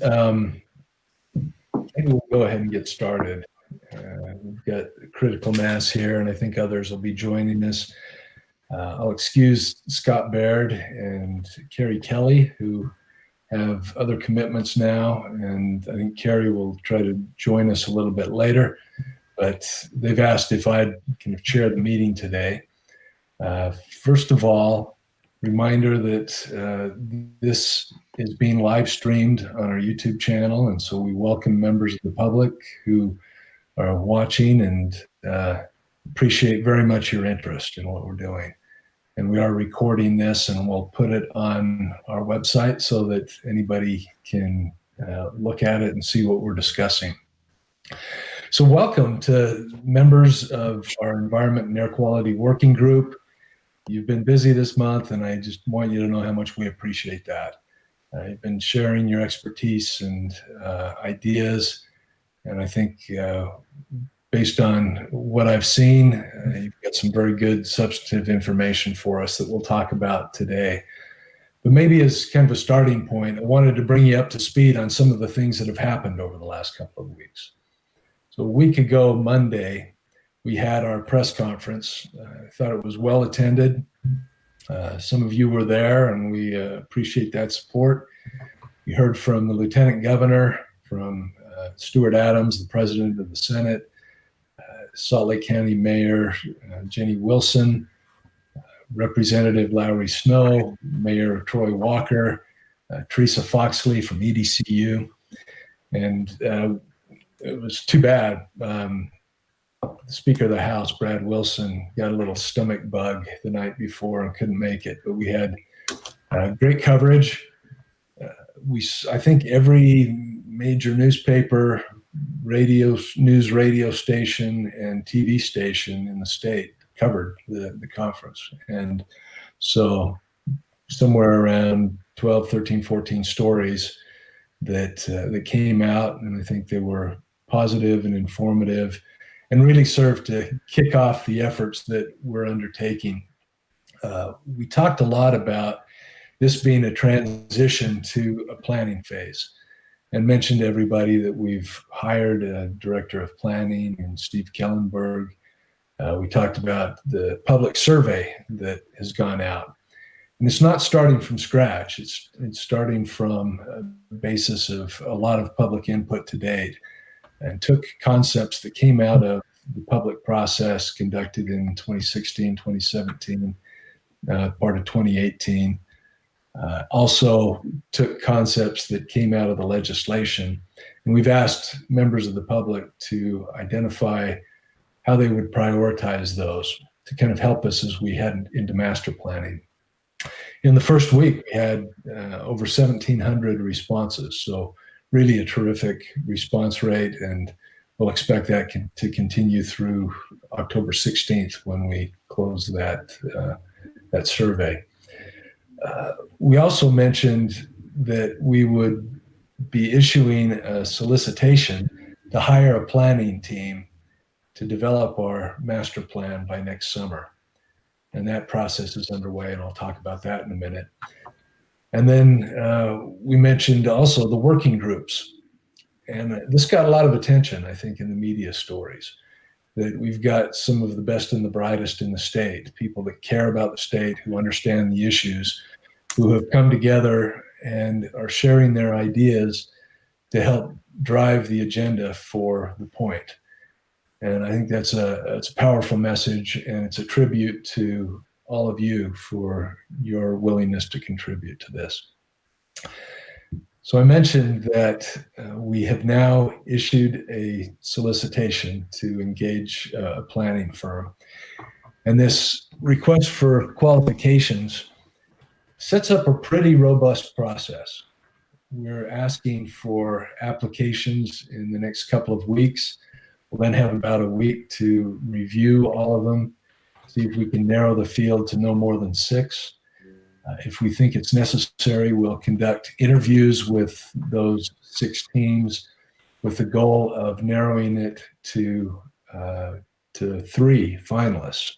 Um, Maybe we'll go ahead and get started. We've got critical mass here, and I think others will be joining us. I'll excuse Scott Baird and Carrie Kelly, who have other commitments now, and I think Carrie will try to join us a little bit later, but they've asked if I'd kind of chair the meeting today. First of all, reminder that this is being live streamed on our YouTube channel, and so we welcome members of the public who are watching and appreciate very much your interest in what we're doing. And we are recording this, and we'll put it on our website so that anybody can look at it and see what we're discussing. So welcome to members of our Environment and Air Quality Working Group. You've been busy this month, and I just want you to know how much we appreciate that. You've been sharing your expertise and ideas, and I think based on what I've seen, you've got some very good substantive information for us that we'll talk about today. But maybe as kind of a starting point, I wanted to bring you up to speed on some of the things that have happened over the last couple of weeks. So a week ago, Monday, we had our press conference. I thought it was well attended. Some of you were there, and we appreciate that support. We heard from the Lieutenant Governor, from Stuart Adams, the President of the Senate, Salt Lake County Mayor Jenny Wilson, Representative Lowry Snow, Mayor Troy Walker, Teresa Foxley from EDCU. And it was too bad. The Speaker of the House, Brad Wilson, got a little stomach bug the night before and couldn't make it, but we had great coverage. I think every major newspaper, radio station, and TV station in the state covered the conference. And so somewhere around 12, 13, 14 stories that came out, and I think they were positive and informative, and really served to kick off the efforts that we're undertaking. We talked a lot about this being a transition to a planning phase, and mentioned to everybody that we've hired a director of planning and Steve Kellenberg. We talked about the public survey that has gone out. And it's not starting from scratch. It's starting from a basis of a lot of public input to date, and took concepts that came out of the public process conducted in 2016, 2017, part of 2018. Also took concepts that came out of the legislation. And we've asked members of the public to identify how they would prioritize those to kind of help us as we head into master planning. In the first week, we had over 1,700 responses. So really a terrific response rate, and we'll expect that to continue through October 16th when we close that survey. We also mentioned that we would be issuing a solicitation to hire a planning team to develop our master plan by next summer. And that process is underway, and I'll talk about that in a minute. And then we mentioned also the working groups. And this got a lot of attention, I think, in the media stories, that we've got some of the best and the brightest in the state, people that care about the state, who understand the issues, who have come together and are sharing their ideas to help drive the agenda for the point. And I think it's a powerful message, and it's a tribute to all of you for your willingness to contribute to this. So I mentioned that we have now issued a solicitation to engage a planning firm. And this request for qualifications sets up a pretty robust process. We're asking for applications in the next couple of weeks. We'll then have about a week to review all of them, see if we can narrow the field to no more than 6. If we think it's necessary, we'll conduct interviews with those 6 teams with the goal of narrowing it to 3 finalists.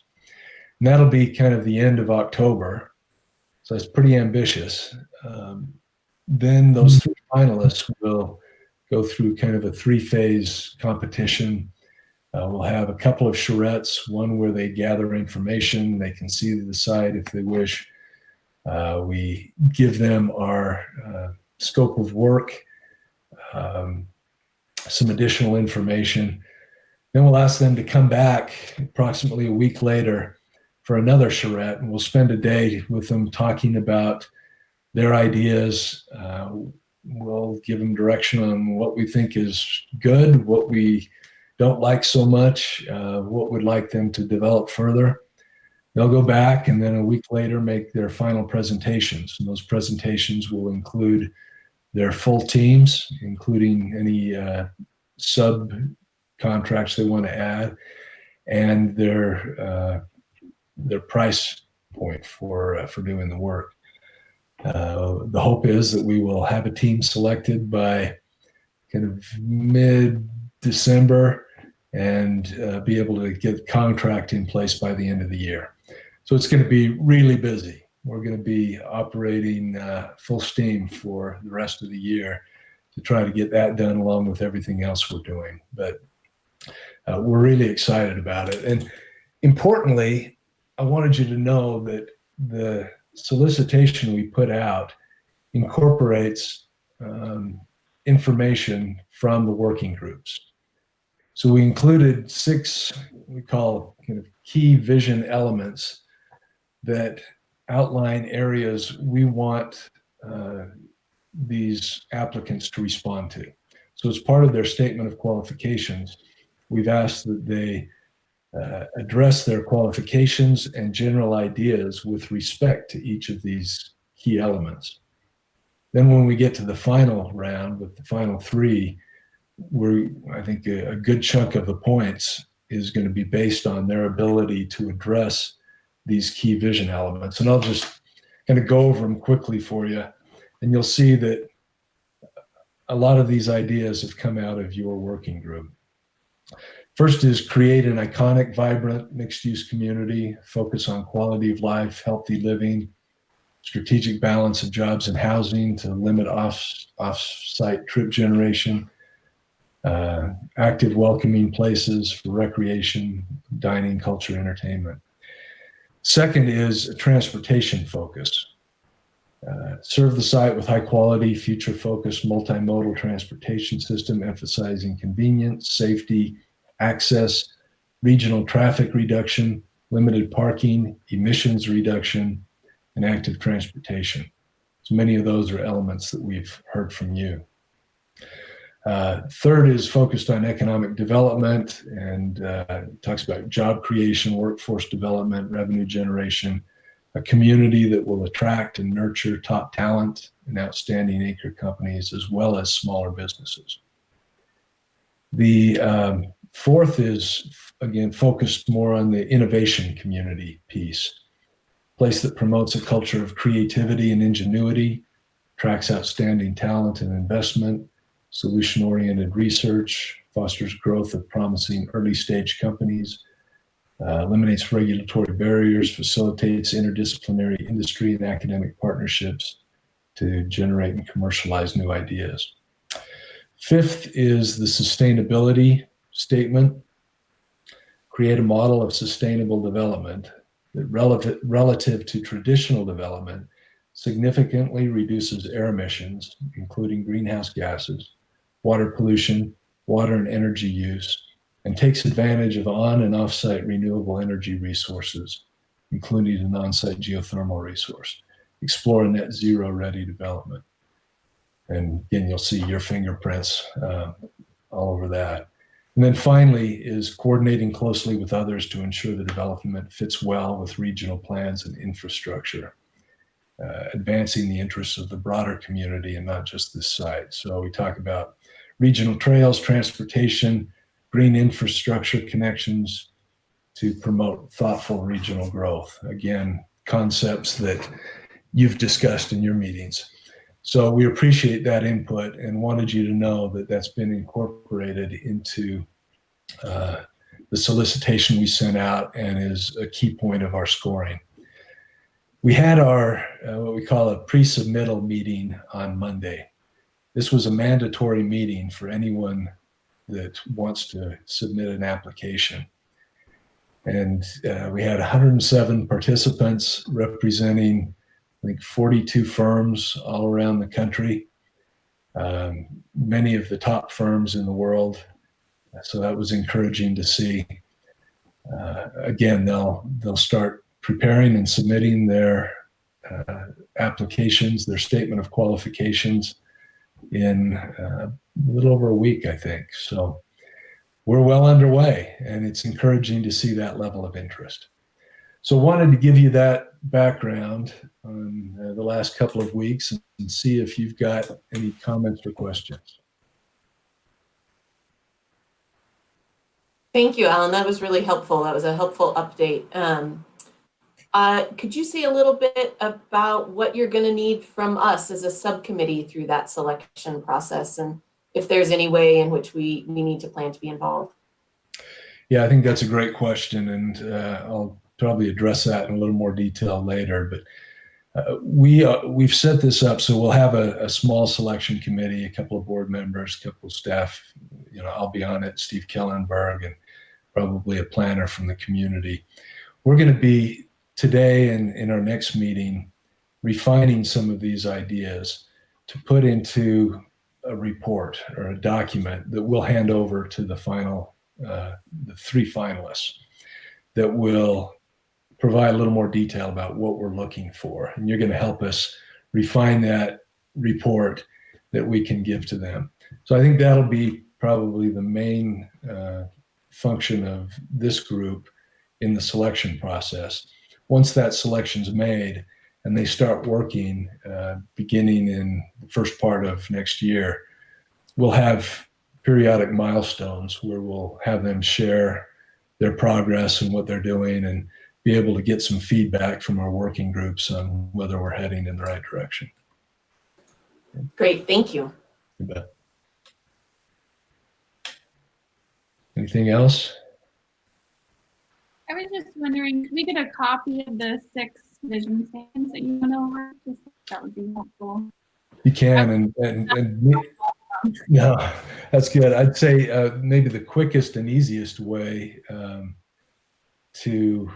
And that'll be kind of the end of October. So it's pretty ambitious. Then those three finalists will go through kind of a three-phase competition. We'll have a couple of charrettes, one where they gather information, they can see the site if they wish. We give them our scope of work, some additional information. Then we'll ask them to come back approximately a week later for another charrette, and we'll spend a day with them talking about their ideas. We'll give them direction on what we think is good, what we don't like so much, what we'd like them to develop further. They'll go back and then a week later make their final presentations. And those presentations will include their full teams, including any subcontracts they want to add, and their price point for doing the work. The hope is that we will have a team selected by kind of mid-December and be able to get the contract in place by the end of the year. So it's going to be really busy. We're going to be operating full steam for the rest of the year to try to get that done along with everything else we're doing. But we're really excited about it. And importantly, I wanted you to know that the solicitation we put out incorporates information from the working groups. So we included 6, we call kind of key vision elements that outline areas we want these applicants to respond to. So as part of their statement of qualifications, we've asked that they address their qualifications and general ideas with respect to each of these key elements. Then when we get to the final round with the final 3, I think a good chunk of the points is going to be based on their ability to address these key vision elements. And I'll just kind of go over them quickly for you. And you'll see that a lot of these ideas have come out of your working group. First is create an iconic, vibrant, mixed-use community, focus on quality of life, healthy living, strategic balance of jobs and housing to limit off-site trip generation, active, welcoming places for recreation, dining, culture, entertainment. Second is a transportation focus. Serve the site with high-quality, future-focused, multimodal transportation system, emphasizing convenience, safety, access, regional traffic reduction, limited parking, emissions reduction, and active transportation. So many of those are elements that we've heard from you. Third is focused on economic development and talks about job creation, workforce development, revenue generation, a community that will attract and nurture top talent and outstanding anchor companies, as well as smaller businesses. The fourth is, again, focused more on the innovation community piece. Place that promotes a culture of creativity and ingenuity, attracts outstanding talent and investment, solution-oriented research, fosters growth of promising early-stage companies, eliminates regulatory barriers, facilitates interdisciplinary industry and academic partnerships to generate and commercialize new ideas. Fifth is the sustainability statement. Create a model of sustainable development that relative to traditional development significantly reduces air emissions, including greenhouse gases, water pollution, water and energy use, and takes advantage of on and off-site renewable energy resources, including an on-site geothermal resource. Explore a net zero ready development. And again, you'll see your fingerprints all over that. And then finally is coordinating closely with others to ensure the development fits well with regional plans and infrastructure, advancing the interests of the broader community and not just this site. So we talk about regional trails, transportation, green infrastructure connections to promote thoughtful regional growth. Again, concepts that you've discussed in your meetings. So we appreciate that input and wanted you to know that that's been incorporated into the solicitation we sent out and is a key point of our scoring. We had our what we call a pre-submittal meeting on Monday. This was a mandatory meeting for anyone that wants to submit an application. And we had 107 participants representing, I think, 42 firms all around the country, many of the top firms in the world. So that was encouraging to see. Again, they'll start preparing and submitting their applications, their statement of qualifications in a little over a week, I think. So we're well underway, and it's encouraging to see that level of interest. So wanted to give you that background on the last couple of weeks and see if you've got any comments or questions. Thank you, Alan. That was really helpful. That was a helpful update. Could you say a little bit about what you're going to need from us as a subcommittee through that selection process, and if there's any way in which we need to plan to be involved? Yeah, I think that's a great question, and I'll probably address that in a little more detail later. But we've set this up so we'll have a small selection committee, a couple of board members, a couple of staff. I'll be on it, Steve Kellenberg, and probably a planner from the community. We're going to be today and in our next meeting refining some of these ideas to put into a report or a document that we'll hand over to the final, the 3 finalists, that will provide a little more detail about what we're looking for. And you're going to help us refine that report that we can give to them. So I think that'll be probably the main function of this group in the selection process. Once that selection's made and they start working beginning in the first part of next year, we'll have periodic milestones where we'll have them share their progress and what they're doing and be able to get some feedback from our working groups on whether we're heading in the right direction. Great, thank you. You bet. Anything else? I was just wondering, could we get a copy of the 6 vision statements that you went over? That would be helpful. You can, and no, that's good. I'd say maybe the quickest and easiest way to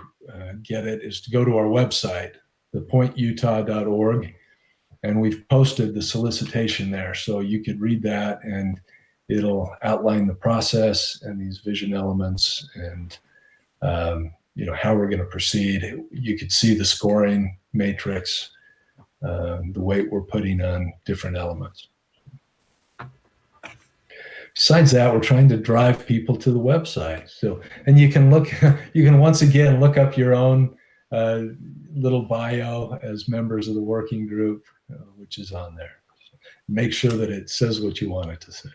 get it is to go to our website, thepointutah.org, and we've posted the solicitation there, so you could read that and it'll outline the process and these vision elements and how we're going to proceed. You could see the scoring matrix, the weight we're putting on different elements. Besides that, we're trying to drive people to the website. So, and you can once again look up your own little bio as members of the working group, which is on there. So make sure that it says what you want it to say.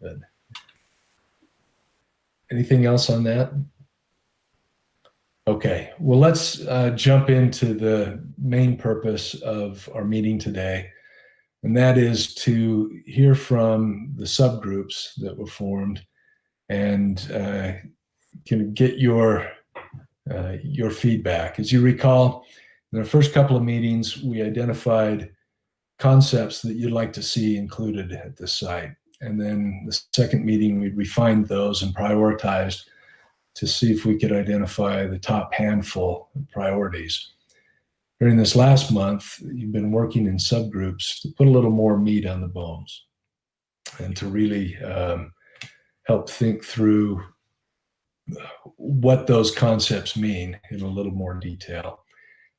Good. Anything else on that? Okay, well, let's jump into the main purpose of our meeting today, and that is to hear from the subgroups that were formed and can get your feedback. As you recall, in our first couple of meetings, we identified concepts that you'd like to see included at this site. And then the second meeting, we refined those and prioritized to see if we could identify the top handful of priorities. During this last month, you've been working in subgroups to put a little more meat on the bones and to really help think through what those concepts mean in a little more detail,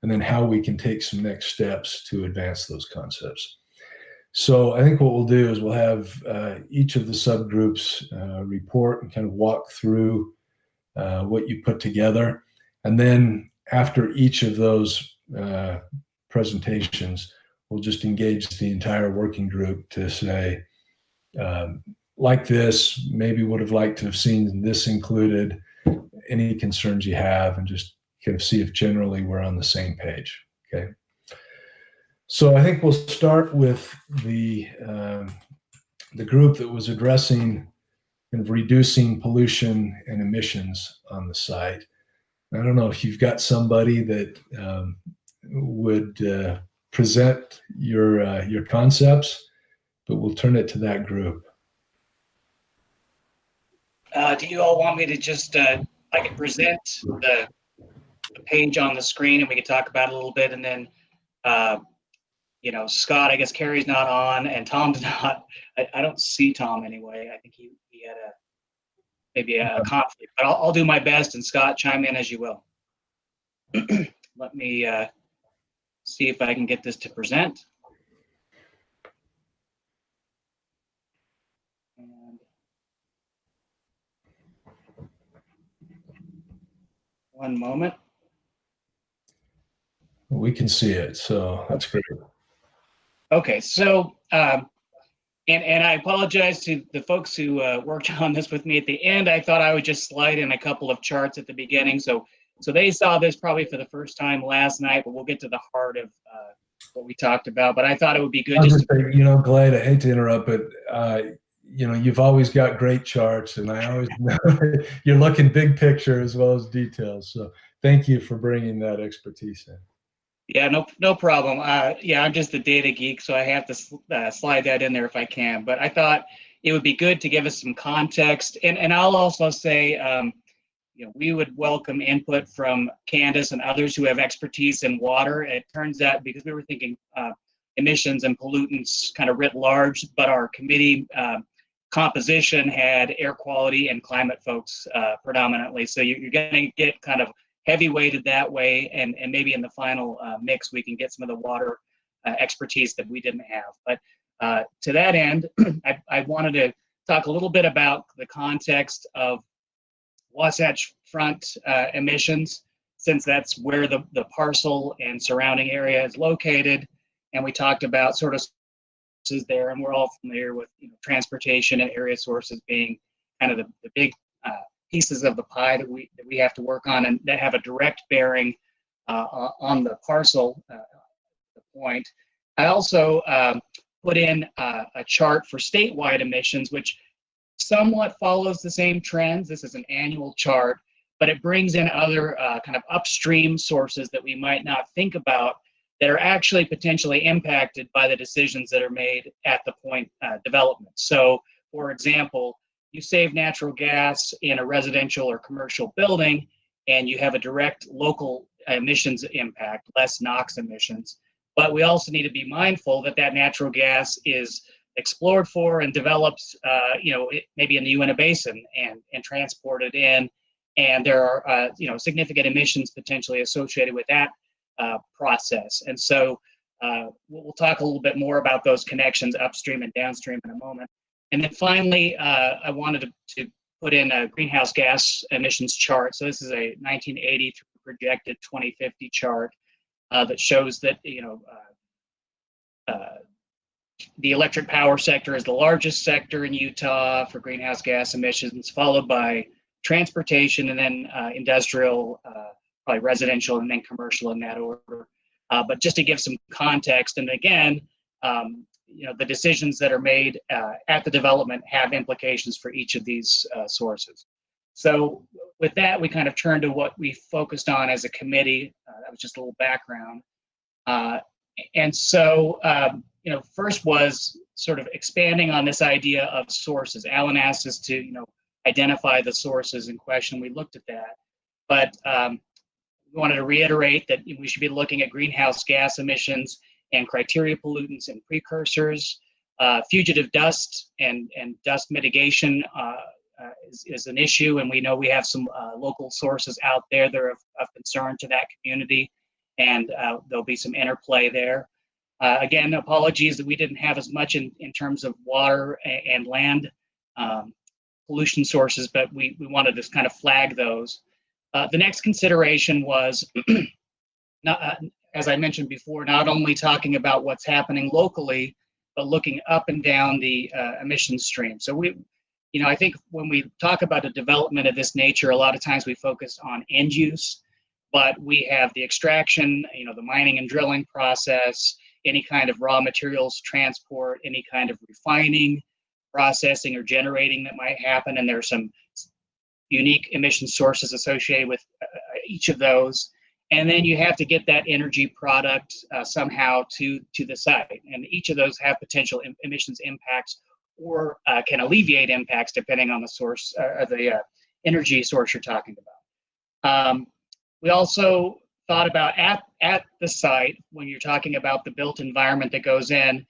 and then how we can take some next steps to advance those concepts. So I think what we'll do is we'll have each of the subgroups report and kind of walk through what you put together. And then after each of those presentations, we'll just engage the entire working group to say, like this, maybe would have liked to have seen this included, any concerns you have, and just kind of see if generally we're on the same page, okay? So I think we'll start with the group that was addressing kind of reducing pollution and emissions on the site. I don't know if you've got somebody that would present your concepts, but we'll turn it to that group. Do you all want me to just, I can present the page on the screen and we can talk about it a little bit, and then, you know, Scott, I guess Carrie's not on and Tom's not. I don't see Tom anyway. I think he had maybe a conflict, but I'll do my best, and Scott, chime in as you will. Let me see if I can get this to present. And one moment. We can see it, so that's great. Okay, so and I apologize to the folks who worked on this with me at the end. I thought I would just slide in a couple of charts at the beginning, so they saw this probably for the first time last night, but we'll get to the heart of what we talked about. But I thought it would be good just to, you know, Glad, I hate to interrupt, but you know, you've always got great charts, and I always know you're looking big picture as well as details. So thank you for bringing that expertise in. Yeah, no problem. Yeah, I'm just a data geek, so I have to slide that in there if I can. But I thought it would be good to give us some context, and I'll also say, you know, we would welcome input from Candace and others who have expertise in water. It turns out, because we were thinking emissions and pollutants kind of writ large, but our committee composition had air quality and climate folks predominantly. So you're going to get kind of heavy weighted that way, and maybe in the final mix we can get some of the water expertise that we didn't have. But to that end, I wanted to talk a little bit about the context of Wasatch Front emissions, since that's where the parcel and surrounding area is located. And we talked about sort of sources there, and we're all familiar with, you know, transportation and area sources being kind of the big pieces of the pie that we have to work on, and that have a direct bearing on the parcel the point. I also put in a chart for statewide emissions, which somewhat follows the same trends. This is an annual chart, but it brings in other kind of upstream sources that we might not think about that are actually potentially impacted by the decisions that are made at the point development. So, for example, you save natural gas in a residential or commercial building, and you have a direct local emissions impact, less NOx emissions. But we also need to be mindful that that natural gas is explored for and developed, you know, maybe in the Uinta Basin and transported in, and there are, you know, significant emissions potentially associated with that process. And so we'll talk a little bit more about those connections upstream and downstream in a moment. And then finally, I wanted to put in a greenhouse gas emissions chart. So this is a 1980 through projected 2050 chart that shows that, you know, the electric power sector is the largest sector in Utah for greenhouse gas emissions, followed by transportation, and then industrial, probably residential, and then commercial in that order. But just to give some context, and again, you know, the decisions that are made at the development have implications for each of these sources. So with that, we kind of turned to what we focused on as a committee. That was just a little background. And so, you know, first was sort of expanding on this idea of sources. Alan asked us to, you know, identify the sources in question. We looked at that, but we wanted to reiterate that we should be looking at greenhouse gas emissions and criteria pollutants and precursors. Fugitive dust and dust mitigation is an issue, and we know we have some local sources out there that are of concern to that community, and there'll be some interplay there. Again, apologies that we didn't have as much in terms of water and land pollution sources, but we wanted to kind of flag those. The next consideration was, as I mentioned before, not only talking about what's happening locally, but looking up and down the emission stream. So you know, I think when we talk about a development of this nature, a lot of times we focus on end use, but we have the extraction, you know, the mining and drilling process, any kind of raw materials transport, any kind of refining, processing, or generating that might happen, and there are some unique emission sources associated with each of those. And then you have to get that energy product somehow to the site. And each of those have potential emissions impacts or can alleviate impacts depending on the source or the energy source you're talking about. We also thought about at the site, when you're talking about the built environment that goes in,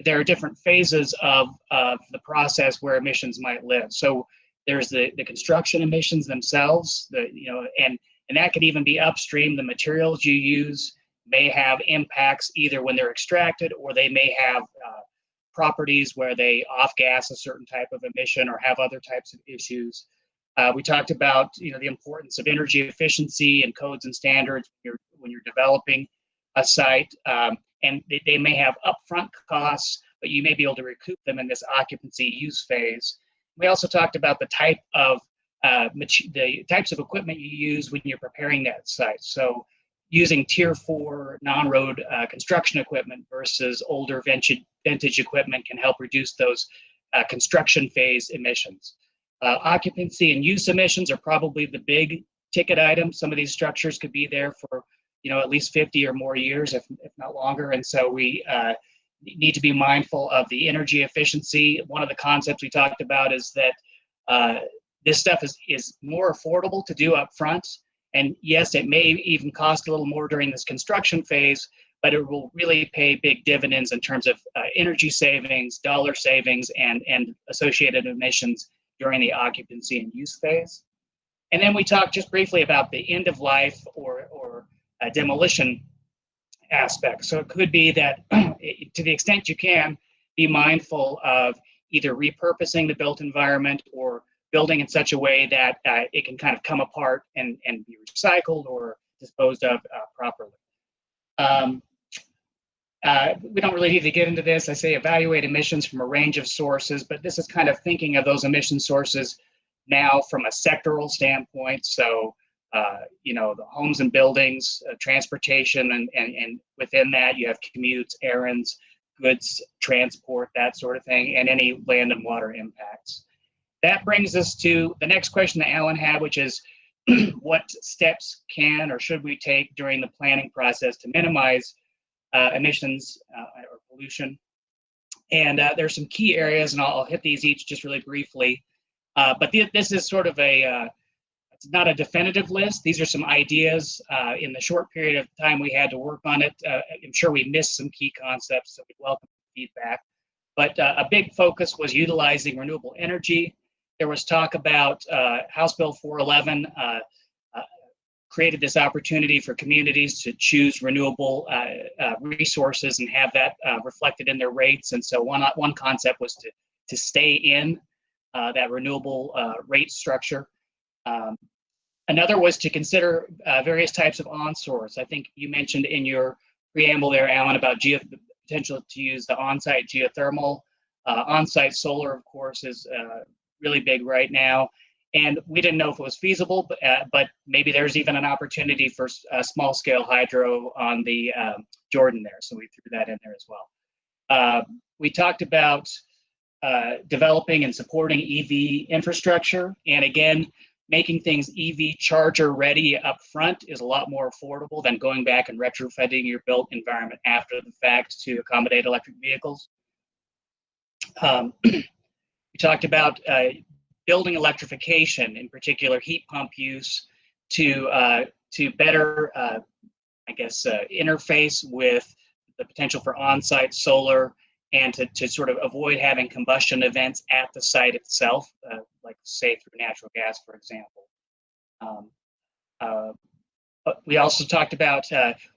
there are different phases of the process where emissions might live. So there's the construction emissions themselves, and that could even be upstream. The materials you use may have impacts either when they're extracted, or they may have properties where they off-gas a certain type of emission or have other types of issues. We talked about the importance of energy efficiency and codes and standards when you're developing a site, and they may have upfront costs, but you may be able to recoup them in this occupancy use phase. We also talked about the types of equipment you use when you're preparing that site. So using Tier 4 non-road construction equipment versus older vintage equipment can help reduce those construction phase emissions. Occupancy and use emissions are probably the big ticket items. Some of these structures could be there for at least 50 or more years, if not longer. And so we need to be mindful of the energy efficiency. One of the concepts we talked about is that this stuff is more affordable to do up front. And yes, it may even cost a little more during this construction phase, but it will really pay big dividends in terms of energy savings, dollar savings, and associated emissions during the occupancy and use phase. And then we talked just briefly about the end of life or demolition aspect. So it could be that to the extent you can, be mindful of either repurposing the built environment or building in such a way that it can kind of come apart and be recycled or disposed of properly. We don't really need to get into this. I say evaluate emissions from a range of sources, but this is kind of thinking of those emission sources now from a sectoral standpoint. So, the homes and buildings, transportation, and within that you have commutes, errands, goods, transport, that sort of thing, and any land and water impacts. That brings us to the next question that Alan had, which is what steps can or should we take during the planning process to minimize emissions or pollution? And there's some key areas, and I'll hit these each just really briefly. But this is sort of it's not a definitive list. These are some ideas in the short period of time we had to work on it. I'm sure we missed some key concepts, so we welcome feedback. But a big focus was utilizing renewable energy. There was talk about House Bill 411 created this opportunity for communities to choose renewable resources and have that reflected in their rates. And so one concept was to stay in that renewable rate structure. Another was to consider various types of on-source. I think you mentioned in your preamble there, Alan, about the potential to use the on-site geothermal. On-site solar, of course, is really big right now. And we didn't know if it was feasible, but maybe there's even an opportunity for small-scale hydro on the Jordan there. So we threw that in there as well. We talked about developing and supporting EV infrastructure. And again, making things EV charger ready up front is a lot more affordable than going back and retrofitting your built environment after the fact to accommodate electric vehicles. We talked about building electrification, in particular heat pump use, to better, interface with the potential for on-site solar, and to sort of avoid having combustion events at the site itself, like say through natural gas, for example. But we also talked about,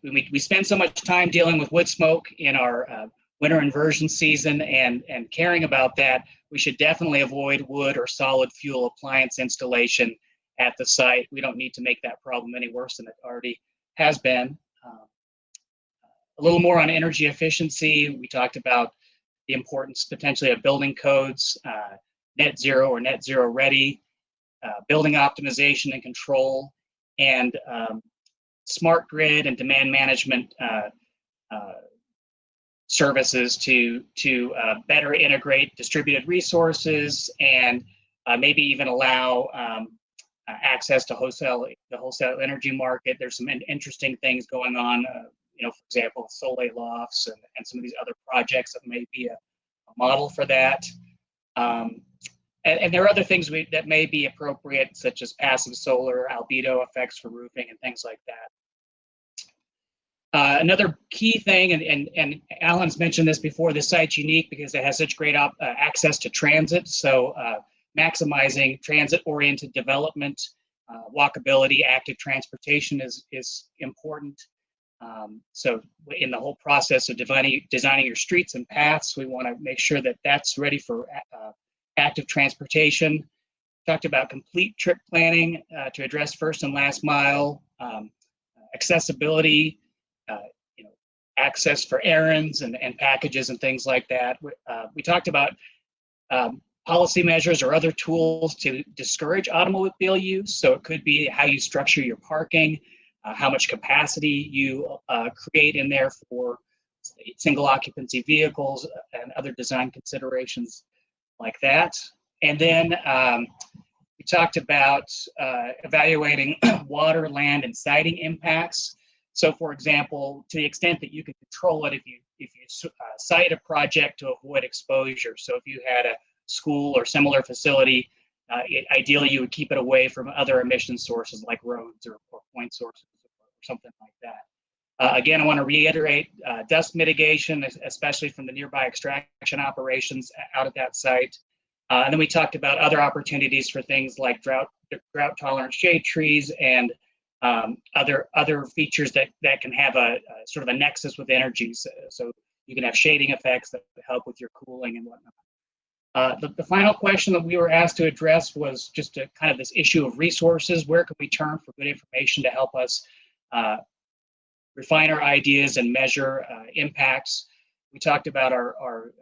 we spend so much time dealing with wood smoke in our winter inversion season and caring about that, we should definitely avoid wood or solid fuel appliance installation at the site. We don't need to make that problem any worse than it already has been. A little more on energy efficiency. We talked about the importance potentially of building codes, net zero or net zero ready, building optimization and control, and smart grid and demand management services to better integrate distributed resources and maybe even allow access to the wholesale energy market. There's some interesting things going on, for example, solar lofts and some of these other projects that may be a model for that. And there are other things that may be appropriate, such as passive solar, albedo effects for roofing, and things like that. Another key thing, and Alan's mentioned this before, this site's unique because it has such great access to transit. So maximizing transit-oriented development, walkability, active transportation is important. So in the whole process of designing your streets and paths, we want to make sure that that's ready for active transportation. Talked about complete trip planning to address first and last mile, accessibility, access for errands and packages and things like that. We talked about policy measures or other tools to discourage automobile use. So it could be how you structure your parking, how much capacity you create in there for single occupancy vehicles and other design considerations like that. And then we talked about evaluating water, land, and siting impacts. So, for example, to the extent that you can control it, if you site a project to avoid exposure. So, if you had a school or similar facility, ideally you would keep it away from other emission sources like roads or point sources or something like that. Again, I want to reiterate dust mitigation, especially from the nearby extraction operations out at that site. And then we talked about other opportunities for things like drought-tolerant shade trees and other features that can have a sort of a nexus with energy. So you can have shading effects that help with your cooling and whatnot. The final question that we were asked to address was just kind of this issue of resources. Where can we turn for good information to help us refine our ideas and measure impacts? We talked about our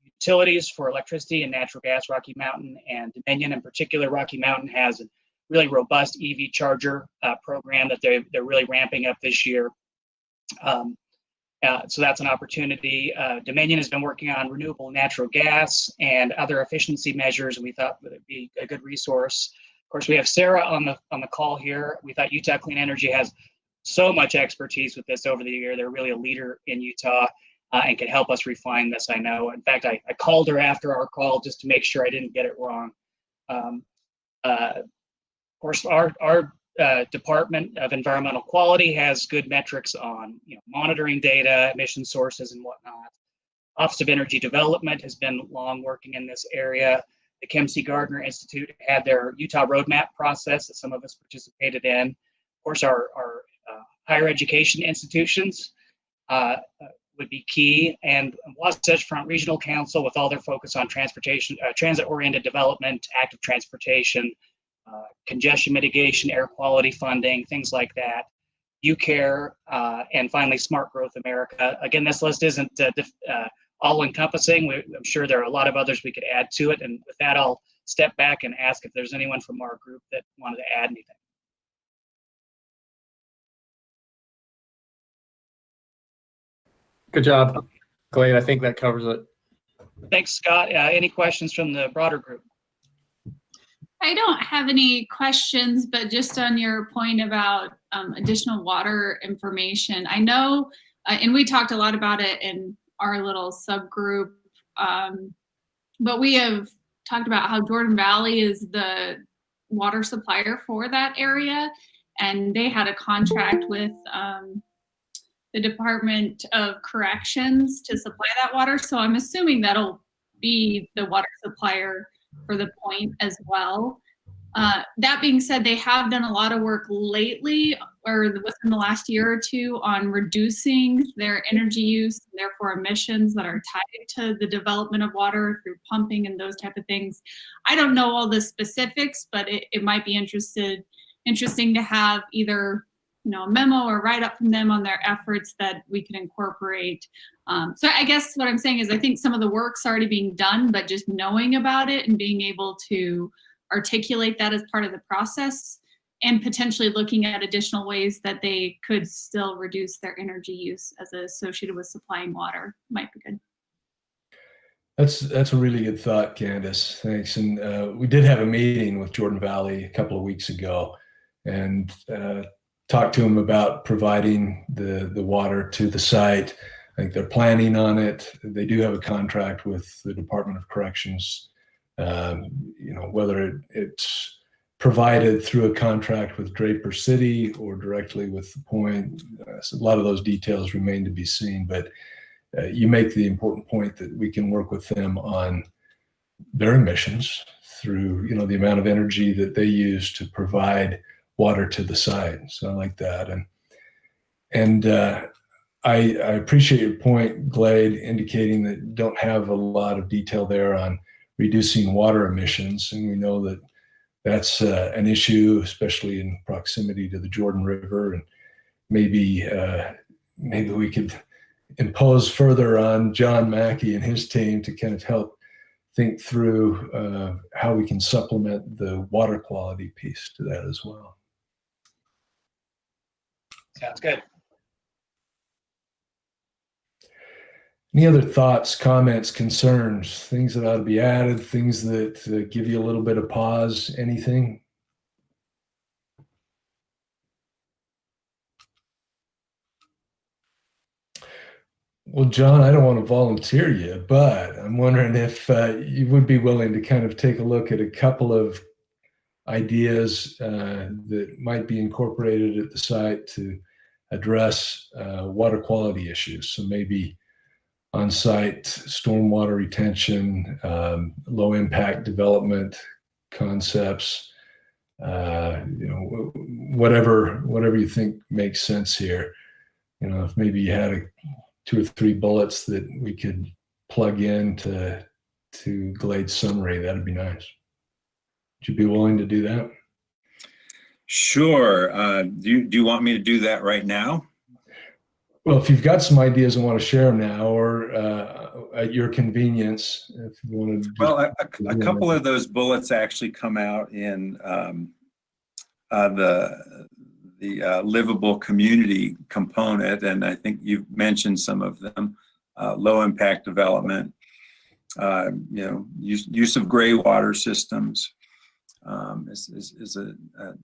utilities for electricity and natural gas. Rocky Mountain and Dominion, in particular, Rocky Mountain has a really robust EV charger program that they're really ramping up this year. So that's an opportunity. Dominion has been working on renewable natural gas and other efficiency measures, and we thought that it'd be a good resource. Of course, we have Sarah on the call here. We thought Utah Clean Energy has so much expertise with this over the year. They're really a leader in Utah and can help us refine this, I know. In fact, I called her after our call just to make sure I didn't get it wrong. Of course, our Department of Environmental Quality has good metrics on monitoring data, emission sources, and whatnot. Office of Energy Development has been long working in this area. The Kim C. Gardner Institute had their Utah Roadmap process that some of us participated in. Of course, our higher education institutions would be key, and Wasatch Front Regional Council with all their focus on transportation, transit-oriented development, active transportation, congestion mitigation, air quality funding, things like that. UCARE, and finally, Smart Growth America. Again, this list isn't all-encompassing. I'm sure there are a lot of others we could add to it, and with that, I'll step back and ask if there's anyone from our group that wanted to add anything. Good job, Glade. I think that covers it. Thanks, Scott. Any questions from the broader group? I don't have any questions, but just on your point about additional water information, I know, and we talked a lot about it in our little subgroup, but we have talked about how Jordan Valley is the water supplier for that area, and they had a contract with the Department of Corrections to supply that water. So I'm assuming that'll be the water supplier for the point as well. That being said, they have done a lot of work lately or within the last year or two on reducing their energy use, and therefore emissions that are tied to the development of water through pumping and those type of things. I don't know all the specifics, but it might be interesting to have either a memo or write up from them on their efforts that we can incorporate. So I guess what I'm saying is I think some of the work's already being done, but just knowing about it and being able to articulate that as part of the process and potentially looking at additional ways that they could still reduce their energy use as associated with supplying water might be good. That's a really good thought, Candace. Thanks. And we did have a meeting with Jordan Valley a couple of weeks ago, and talked to them about providing the water to the site. I think they're planning on it. They do have a contract with the Department of Corrections. Whether it's provided through a contract with Draper City or directly with the Point, so a lot of those details remain to be seen. But you make the important point that we can work with them on their emissions through, the amount of energy that they use to provide water to the site. So I like that. And I appreciate your point, Glade, indicating that you don't have a lot of detail there on reducing water emissions. And we know that that's an issue, especially in proximity to the Jordan River. And maybe we could impose further on John Mackey and his team to kind of help think through how we can supplement the water quality piece to that as well. Sounds good. Any other thoughts, comments, concerns, things that ought to be added, things that give you a little bit of pause, anything? Well, John, I don't want to volunteer you, but I'm wondering if you would be willing to kind of take a look at a couple of ideas that might be incorporated at the site to address water quality issues. So maybe on-site stormwater retention, low impact development concepts, whatever you think makes sense here. If maybe you had 2 or 3 bullets that we could plug in to Glade's summary, that'd be nice. Would you be willing to do that? Sure. Do you want me to do that right now? Well, if you've got some ideas and want to share them now, or at your convenience, if you want to. Well, a couple of those bullets actually come out in the livable community component, and I think you've mentioned some of them. Low impact development, use of gray water systems is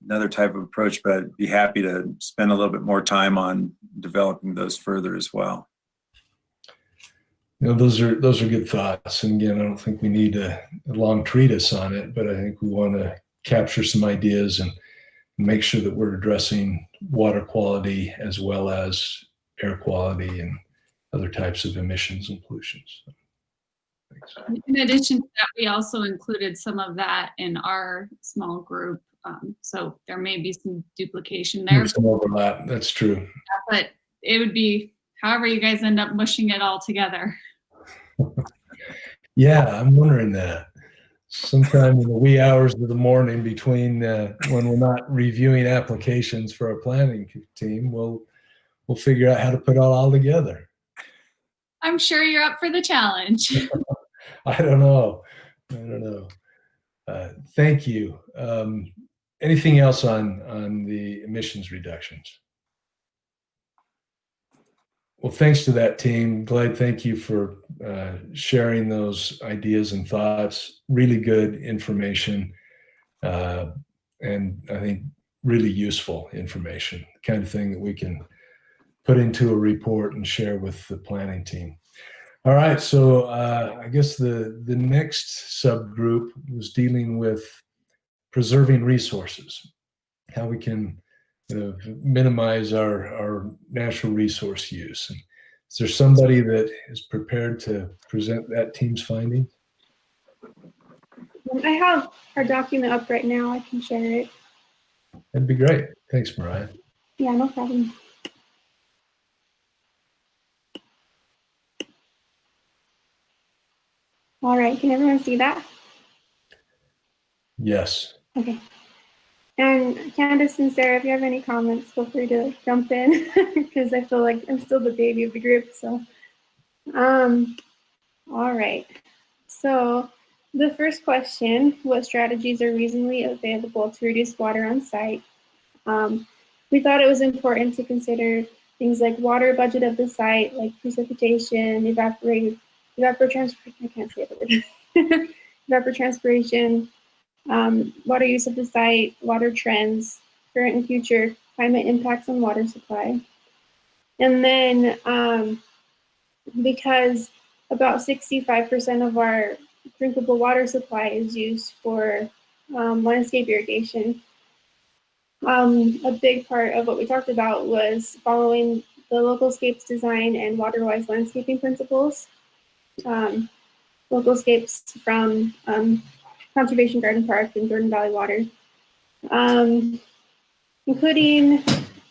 another type of approach, but I'd be happy to spend a little bit more time on developing those further as well. Those are good thoughts. And again, I don't think we need a long treatise on it, but I think we want to capture some ideas and make sure that we're addressing water quality as well as air quality and other types of emissions and pollutions. Thanks. In addition to that, we also included some of that in our small group. So there may be some duplication there. There's some overlap, that's true. But it would be however you guys end up mushing it all together. Yeah, I'm wondering that. Sometime in the wee hours of the morning between when we're not reviewing applications for our planning team, we'll figure out how to put it all together. I'm sure you're up for the challenge. I don't know. Thank you. Anything else on the emissions reductions? Well, thanks to that team. Glad, thank you for sharing those ideas and thoughts. Really good information, and I think really useful information, the kind of thing that we can put into a report and share with the planning team. All right, so I guess the next subgroup was dealing with preserving resources, how we can minimize our natural resource use. And is there somebody that is prepared to present that team's findings? I have our document up right now. I can share it. That'd be great. Thanks, Mariah. Yeah, no problem. All right, can everyone see that? Yes. Okay. And Candace and Sarah, if you have any comments, feel free to jump in because I feel like I'm still the baby of the group. So, all right. So the first question, what strategies are reasonably available to reduce water on site? We thought it was important to consider things like water budget of the site, like precipitation, evapotranspiration, I can't say the word. Evapotranspiration, water use of the site, water trends, current and future climate impacts on water supply. And then because about 65% of our drinkable water supply is used for landscape irrigation, a big part of what we talked about was following the localscapes design and water-wise landscaping principles. Localscapes from Conservation Garden Park and Jordan Valley Water, including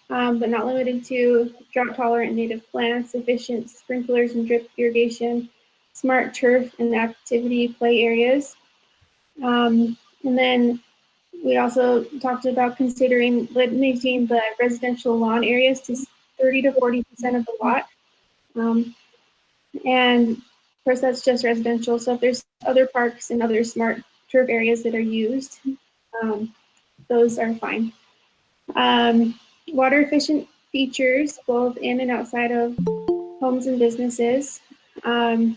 but not limited to drought-tolerant native plants, efficient sprinklers and drip irrigation, smart turf and activity play areas. And then we also talked about considering limiting the residential lawn areas to 30 to 40% of the lot. And of course, that's just residential. So if there's other parks and other smart turf areas that are used, those are fine. Water efficient features, both in and outside of homes and businesses. Good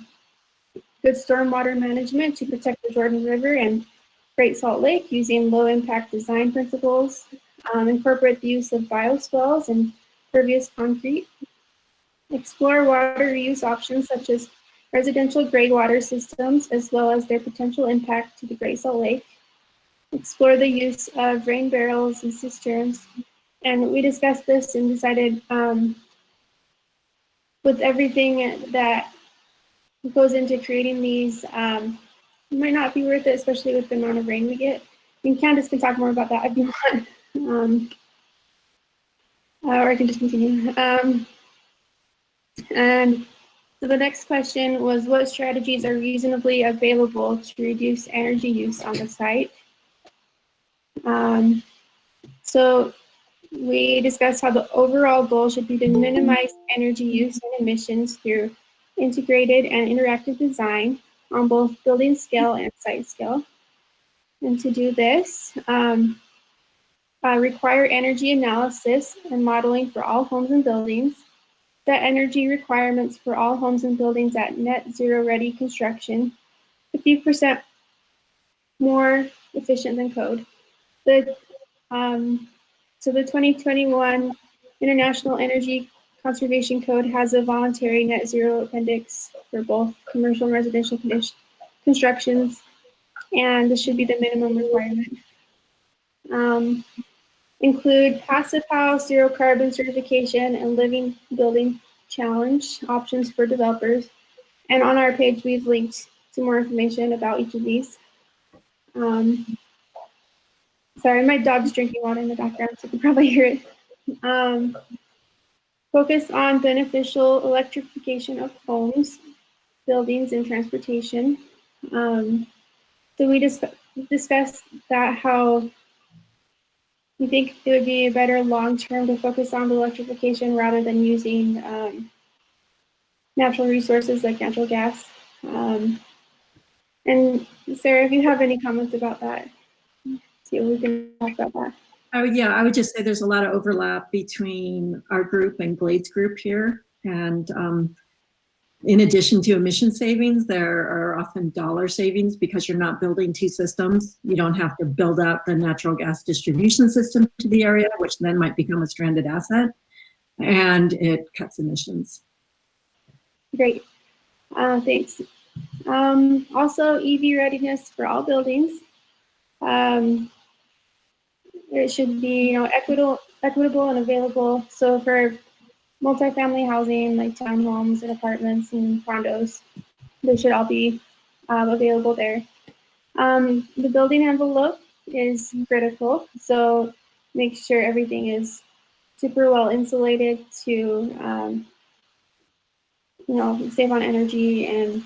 stormwater management to protect the Jordan River and Great Salt Lake using low impact design principles. Incorporate the use of bioswales and pervious concrete. Explore water reuse options such as residential grade water systems, as well as their potential impact to the Great Salt Lake. Explore the use of rain barrels and cisterns. And we discussed this and decided with everything that goes into creating these, it might not be worth it, especially with the amount of rain we get. And Candace can talk more about that if you want. Or I can just continue. And so the next question was, what strategies are reasonably available to reduce energy use on the site? So we discussed how the overall goal should be to minimize energy use and emissions through integrated and interactive design on both building scale and site scale. And to do this, require energy analysis and modeling for all homes and buildings, set energy requirements for all homes and buildings at net zero ready construction, 50% more efficient than code. So the 2021 International Energy Conservation Code has a voluntary net zero appendix for both commercial and residential constructions, and this should be the minimum requirement. Include passive house, zero carbon certification, and living building challenge options for developers. And on our page, we've linked to more information about each of these. Sorry, my dog's drinking water in the background, so you can probably hear it. Focus on beneficial electrification of homes, buildings, and transportation. So we discussed that how we think it would be better long-term to focus on the electrification rather than using natural resources like natural gas. And Sarah, if you have any comments about that, see if we can talk about that. Oh yeah, I would just say there's a lot of overlap between our group and Glade's group here. And in addition to emission savings, there are often dollar savings because you're not building two systems. You don't have to build out the natural gas distribution system to the area, which then might become a stranded asset, and it cuts emissions. Great, thanks. Also, EV readiness for all buildings. It should be, equitable and available. So for multifamily housing, like townhomes and apartments and condos, they should all be available there. The building envelope is critical. So make sure everything is super well insulated to, save on energy and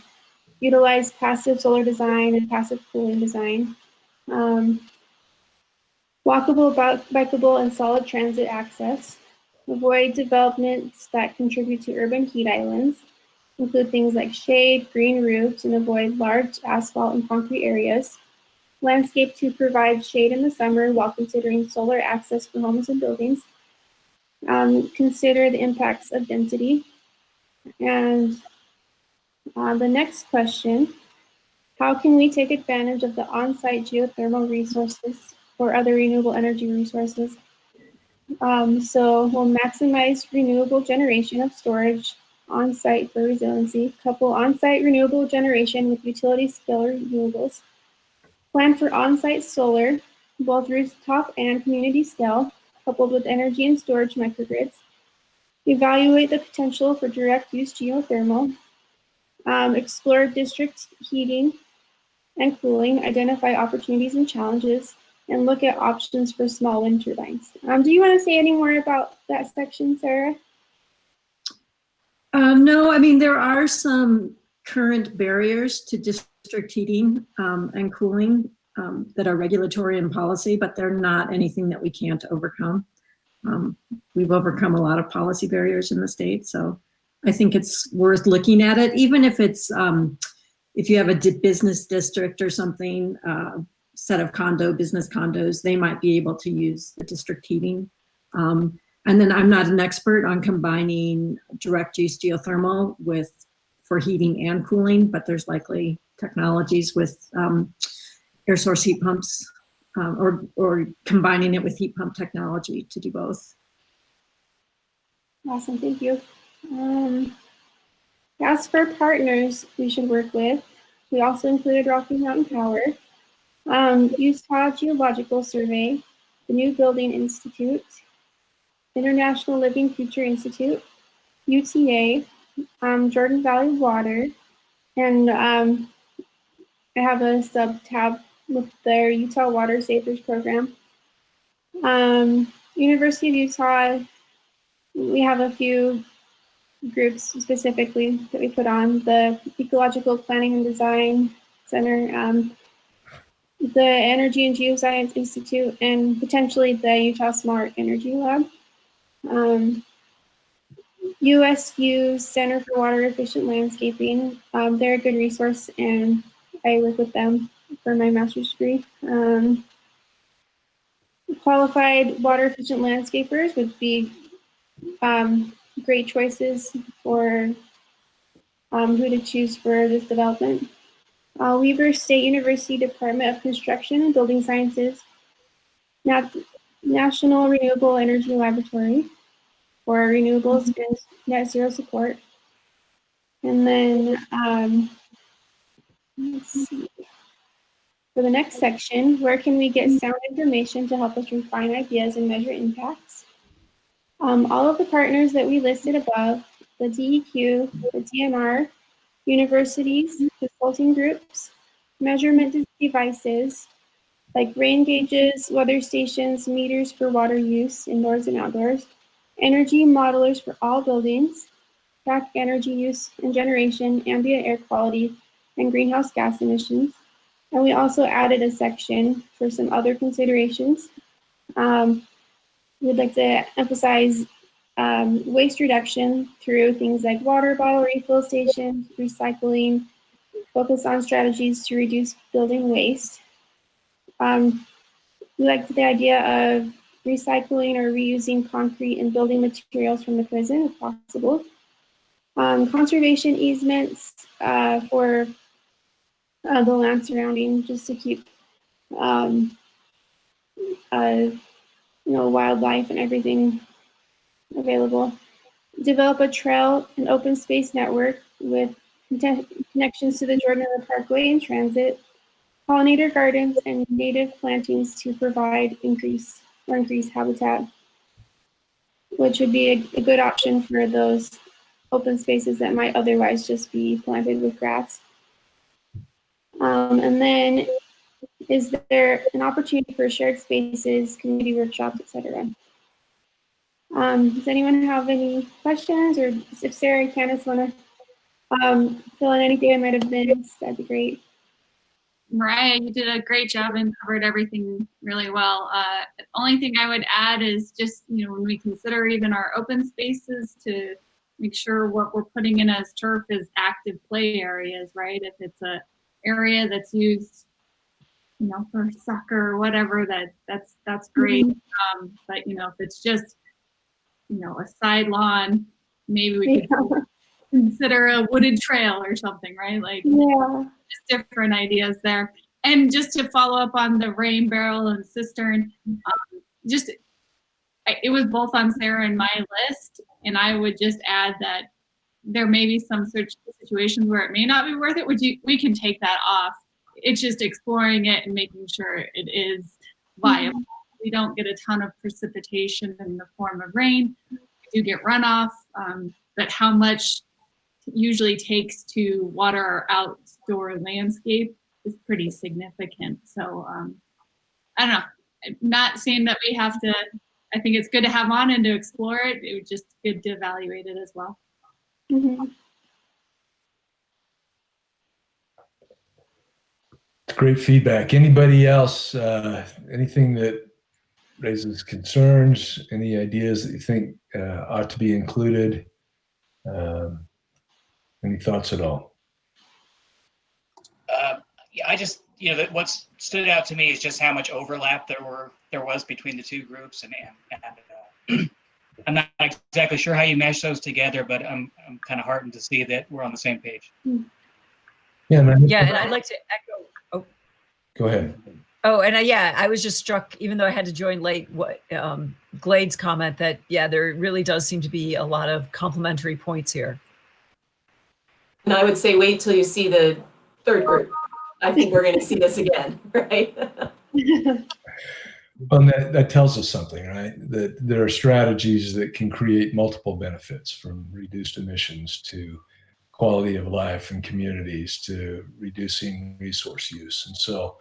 utilize passive solar design and passive cooling design. Walkable, bikeable, and solid transit access. Avoid developments that contribute to urban heat islands. Include things like shade, green roofs, and avoid large asphalt and concrete areas. Landscape to provide shade in the summer while considering solar access for homes and buildings. Consider the impacts of density. And The next question, how can we take advantage of the on-site geothermal resources or other renewable energy resources? So we'll maximize renewable generation of storage on-site for resiliency, couple on-site renewable generation with utility scale renewables, plan for on-site solar, both rooftop and community scale, coupled with energy and storage microgrids, evaluate the potential for direct use geothermal, explore district heating and cooling, identify opportunities and challenges, and look at options for small wind turbines. Do you want to say any more about that section, Sarah? No, I mean, there are some current barriers to district heating and cooling that are regulatory and policy, but they're not anything that we can't overcome. We've overcome a lot of policy barriers in the state, so I think it's worth looking at it, even if it's, if you have a business district or something, set of business condos, they might be able to use the district heating. And then I'm not an expert on combining direct use geothermal for heating and cooling, but there's likely technologies with air source heat pumps or combining it with heat pump technology to do both. Awesome, thank you. As for partners we should work with, we also included Rocky Mountain Power, Utah Geological Survey, the New Building Institute, International Living Future Institute, UTA, Jordan Valley Water, and I have a sub-tab with their Utah Water Savers Program. University of Utah, we have a few groups specifically that we put on, the Ecological Planning and Design Center, the Energy and Geoscience Institute, and potentially the Utah Smart Energy Lab. USU Center for Water Efficient Landscaping, they're a good resource and I work with them for my master's degree. Qualified water efficient landscapers would be great choices for who to choose for this development. Weber State University Department of Construction and Building Sciences, National Renewable Energy Laboratory for renewables and net zero support. And then, let's see. For the next section, where can we get sound information to help us refine ideas and measure impacts? All of the partners that we listed above, the DEQ, the DNR, universities, consulting groups, measurement devices, like rain gauges, weather stations, meters for water use, indoors and outdoors, energy modelers for all buildings, track energy use and generation, ambient air quality, and greenhouse gas emissions. And we also added a section for some other considerations. We'd like to emphasize waste reduction through things like water bottle refill stations, recycling, focus on strategies to reduce building waste. We like the idea of recycling or reusing concrete and building materials from the prison if possible. Conservation easements for the land surrounding, just to keep wildlife and everything available. Develop a trail and open space network with connections to the Jordan River Parkway and transit, pollinator gardens, and native plantings to provide increased habitat, which would be a good option for those open spaces that might otherwise just be planted with grass. And then, is there an opportunity for shared spaces, community workshops, etc.? Does anyone have any questions, or if Sarah and Candace want to fill in anything I might have missed, that'd be great. Mariah, you did a great job and covered everything really well. The only thing I would add is just, when we consider even our open spaces, to make sure what we're putting in as turf is active play areas, right? If it's a area that's used, for soccer or whatever, that's great. But if it's just, a side lawn, maybe we could consider a wooded trail or something, right? Like Yeah. just different ideas there. And just to follow up on the rain barrel and cistern, it was both on Sarah and my list, and I would just add that there may be some situations where it may not be worth it, we can take that off. It's just exploring it and making sure it is viable. We don't get a ton of precipitation in the form of rain. We do get runoff, but how much usually takes to water our outdoor landscape is pretty significant. So I don't know. I'm not saying that we have to. I think it's good to have on and to explore it. It was just good to evaluate it as well. Mm-hmm. Great feedback. Anybody else? Anything that raises concerns? Any ideas that you think ought to be included? Any thoughts at all? Yeah, I just, that what stood out to me is just how much overlap there was between the two groups, and I'm not exactly sure how you mesh those together, but I'm kind of heartened to see that we're on the same page. Yeah, and I'd like to echo. Oh, go ahead. Oh, and I was just struck, even though I had to join late, what Glade's comment that there really does seem to be a lot of complementary points here. And I would say wait till you see the third group. I think we're going to see this again, right? Well, that tells us something, right? That there are strategies that can create multiple benefits, from reduced emissions to quality of life in communities to reducing resource use. And so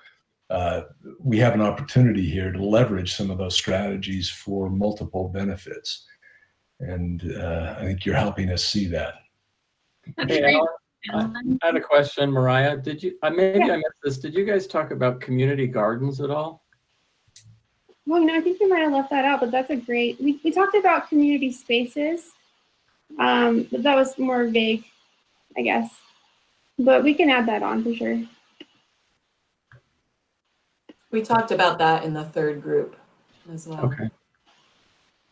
we have an opportunity here to leverage some of those strategies for multiple benefits. And I think you're helping us see that. That's Hey, great. Alan, I had a question, Mariah. Did you? Maybe I missed this. Did you guys talk about community gardens at all? Well, no, I think we might have left that out, but that's a great. We talked about community spaces, but that was more vague, I guess. But we can add that on for sure. We talked about that in the third group as well. Okay.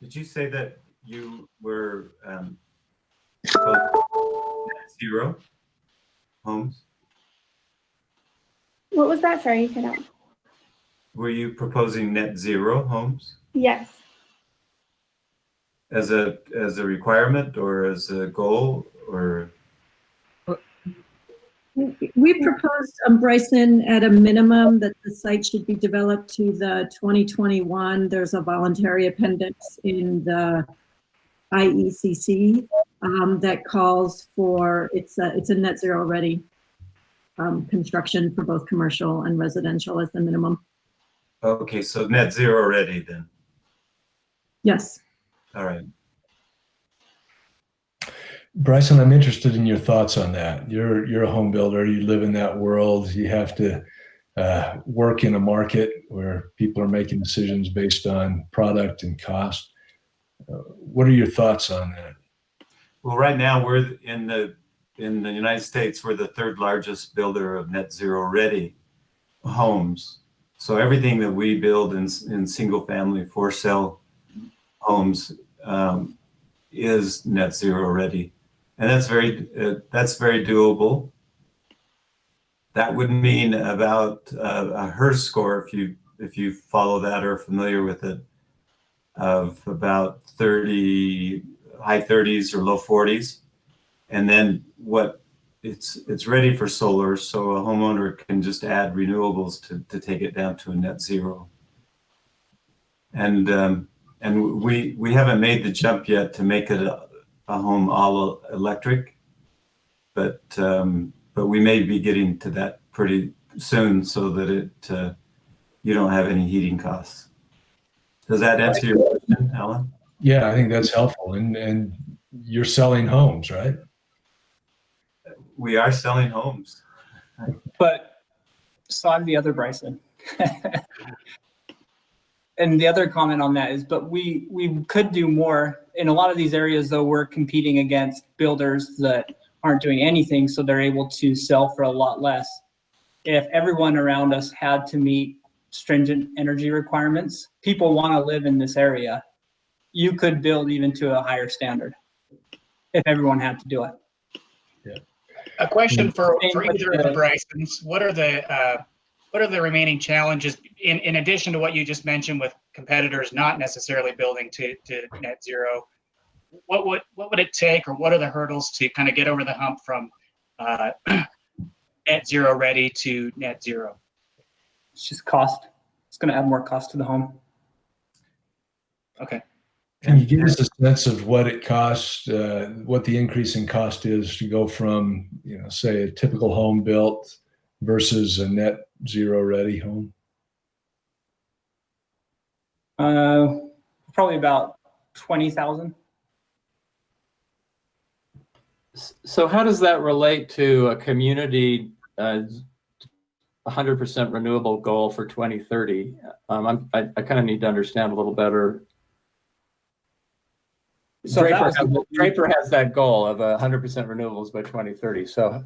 Did you say that you were zero homes? What was that? Sorry, you cut out. Were you proposing net zero homes Yes. as a requirement or as a goal, or? We proposed, Bryson, at a minimum that the site should be developed to the 2021. There's a voluntary appendix in the IECC that calls for, it's a net zero ready construction for both commercial and residential as the minimum. Okay, so net zero ready then. Yes. All right. Bryson, I'm interested in your thoughts on that. You're a home builder. You live in that world. You have to work in a market where people are making decisions based on product and cost. What are your thoughts on that? Well, right now we're in the United States. We're the third largest builder of net zero ready homes. So everything that we build in single family for sale homes is net zero ready. And that's very doable. That would mean about a HERS score, if you follow that or are familiar with it, of about 30, high 30s or low 40s. And then it's ready for solar, so a homeowner can just add renewables to take it down to a net zero. And we haven't made the jump yet to make it a home all electric, but we may be getting to that pretty soon, so that you don't have any heating costs. Does that answer your question, Alan? Yeah, I think that's helpful. And you're selling homes, right? We are selling homes. But so I'm the other Bryson. And the other comment on that is, but we could do more. In a lot of these areas, though, we're competing against builders that aren't doing anything, so they're able to sell for a lot less. If everyone around us had to meet stringent energy requirements, people want to live in this area. You could build even to a higher standard if everyone had to do it. A question for Same with either of the the- Brysons. What are the remaining challenges in addition to what you just mentioned with competitors not necessarily building to net zero? What would it take, or what are the hurdles to kind of get over the hump from net zero ready to net zero? It's just cost. It's going to add more cost to the home. Okay. Can you give us a sense of what it costs, what the increase in cost is to go from, say a typical home built versus a net zero ready home? Probably about 20,000. So how does that relate to a community 100% renewable goal for 2030? I kind of need to understand a little better. So Draper has that goal of 100% renewables by 2030. So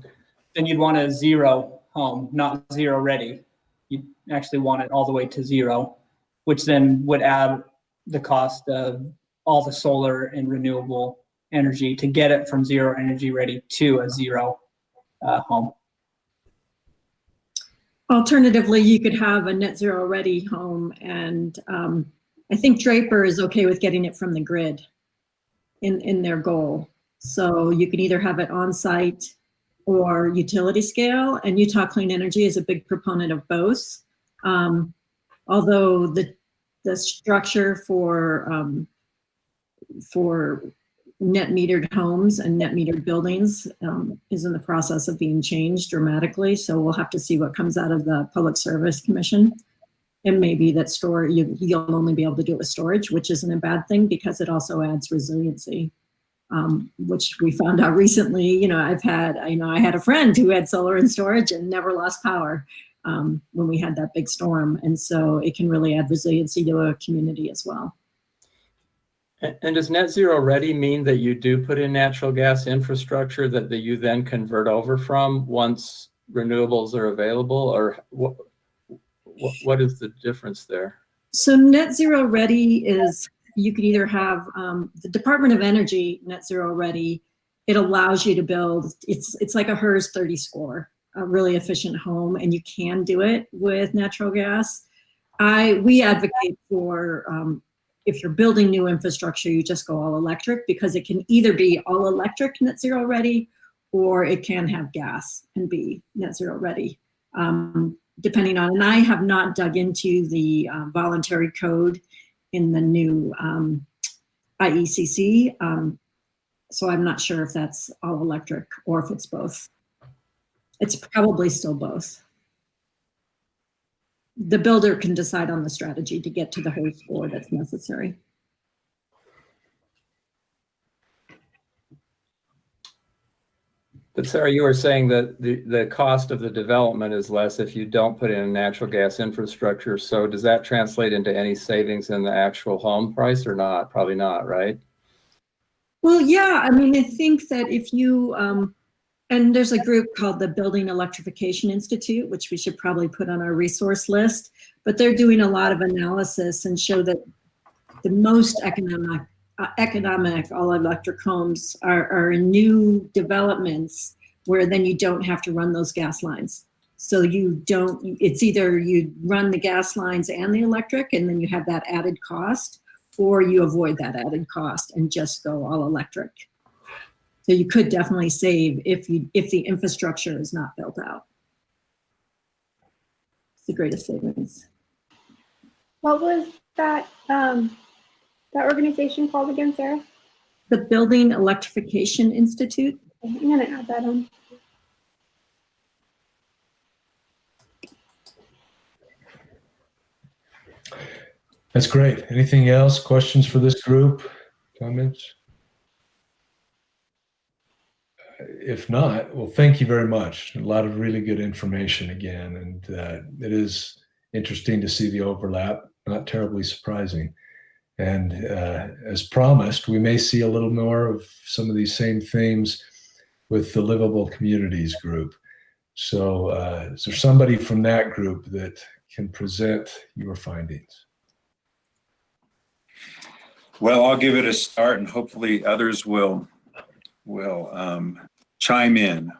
then you'd want a zero home, not zero ready. You'd actually want it all the way to zero, which then would add the cost of all the solar and renewable energy to get it from zero energy ready to a zero home. Alternatively, you could have a net zero ready home, and I think Draper is okay with getting it from the grid in their goal. So you can either have it on site or utility scale, and Utah Clean Energy is a big proponent of both. Although the structure for net metered homes and net metered buildings is in the process of being changed dramatically. So we'll have to see what comes out of the Public Service Commission. It may be that you'll only be able to do it with storage, which isn't a bad thing because it also adds resiliency, which we found out recently. I had a friend who had solar and storage and never lost power when we had that big storm. And so it can really add resiliency to a community as well. And does net zero ready mean that you do put in natural gas infrastructure that you then convert over from once renewables are available, or what is the difference there? So net zero ready is, you could either have the Department of Energy net zero ready. It allows you to build, it's like a HERS 30 score, a really efficient home, and you can do it with natural gas. We advocate for, if you're building new infrastructure, you just go all electric, because it can either be all electric net zero ready, or it can have gas and be net zero ready, depending on, and I have not dug into the voluntary code in the new IECC, so I'm not sure if that's all electric or if it's both. It's probably still both. The builder can decide on the strategy to get to the HERS score that's necessary. But Sarah, you were saying that the cost of the development is less if you don't put in natural gas infrastructure. So does that translate into any savings in the actual home price or not? Probably not, right? Well, yeah, I mean, I think that if you, and there's a group called the Building Electrification Institute, which we should probably put on our resource list, but they're doing a lot of analysis and show that the most economic all electric homes are in new developments where then you don't have to run those gas lines. So it's either you run the gas lines and the electric and then you have that added cost, or you avoid that added cost and just go all electric. So you could definitely save if the infrastructure is not built out. It's the greatest savings. What was that organization called again, Sarah? The Building Electrification Institute. I'm gonna add that on. That's great. Anything else? Questions for this group? Comments? If not, well, thank you very much. A lot of really good information again, and it is interesting to see the overlap, not terribly surprising. And as promised, we may see a little more of some of these same themes with the Livable Communities group. So is there somebody from that group that can present your findings? Well, I'll give it a start, and hopefully others will chime in.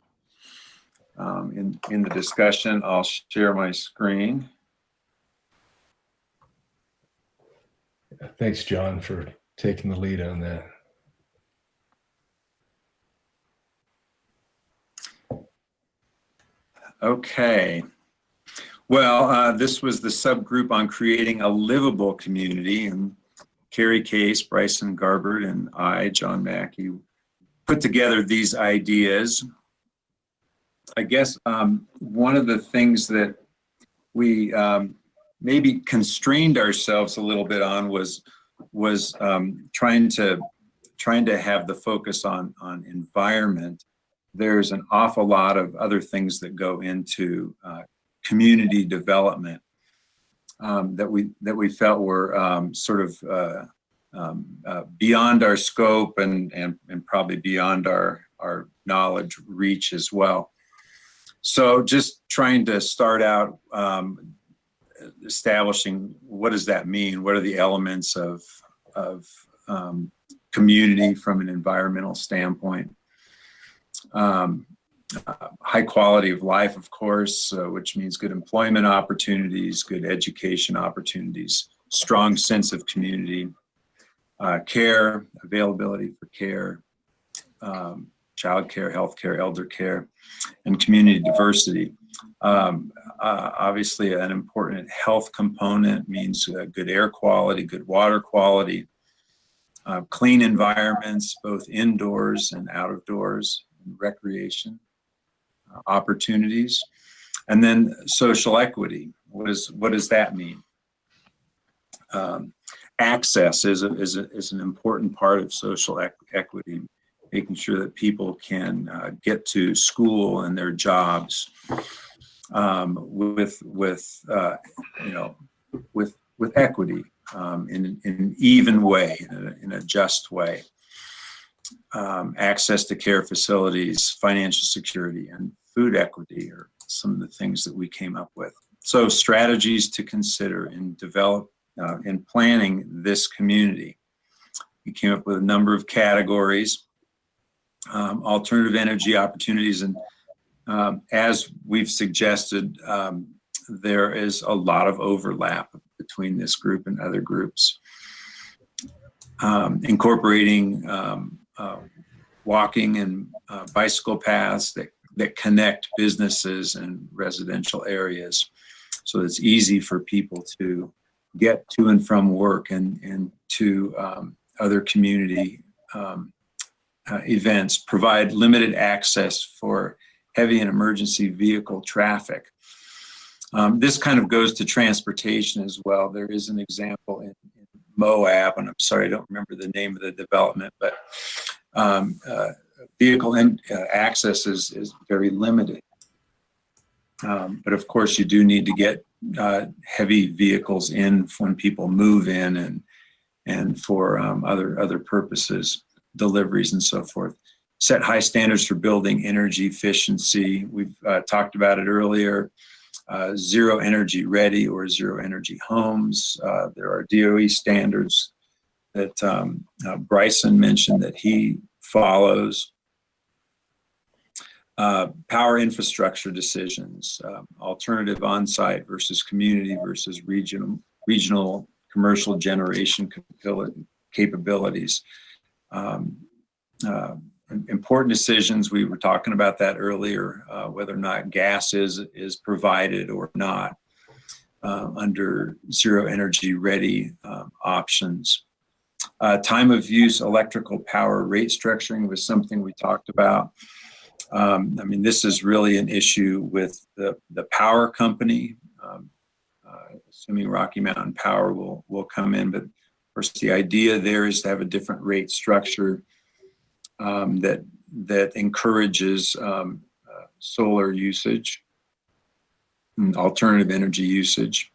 in the discussion. I'll share my screen. Thanks, John, for taking the lead on that. Okay. Well, this was the subgroup on creating a livable community, and Carrie Case, Bryson Garbert, and I, John Mackey, put together these ideas. I guess one of the things that we maybe constrained ourselves a little bit on was trying to have the focus on environment. There's an awful lot of other things that go into community development that we felt were sort of beyond our scope and probably beyond our knowledge reach as well. So just trying to start out establishing what does that mean? What are the elements of community from an environmental standpoint? High quality of life, of course, which means good employment opportunities, good education opportunities, strong sense of community, care, availability for care, child care, health care, elder care, and community diversity. Obviously, an important health component means good air quality, good water quality, clean environments, both indoors and out of doors, recreation opportunities, and then social equity. What does that mean? Access is an important part of social equity, making sure that people can get to school and their jobs with equity in an even way, in a just way. Access to care facilities, financial security, and food equity are some of the things that we came up with. So strategies to consider in planning this community. We came up with a number of categories, alternative energy opportunities, and as we've suggested, there is a lot of overlap between this group and other groups. Incorporating walking and bicycle paths that connect businesses and residential areas, so it's easy for people to get to and from work and to other community events. Provide limited access for heavy and emergency vehicle traffic. This kind of goes to transportation as well. There is an example in Moab, and I'm sorry, I don't remember the name of the development, but vehicle access is very limited. But of course, you do need to get heavy vehicles in when people move in and for other purposes, deliveries and so forth. Set high standards for building energy efficiency. We've talked about it earlier. Zero energy ready or zero energy homes. There are DOE standards that Bryson mentioned that he follows. Power infrastructure decisions, alternative on-site versus community versus regional commercial generation capabilities. Important decisions, we were talking about that earlier, whether or not gas is provided or not under zero energy ready options. Time of use electrical power rate structuring was something we talked about. I mean, this is really an issue with the power company, assuming Rocky Mountain Power will come in, but of course the idea there is to have a different rate structure that encourages solar usage and alternative energy usage.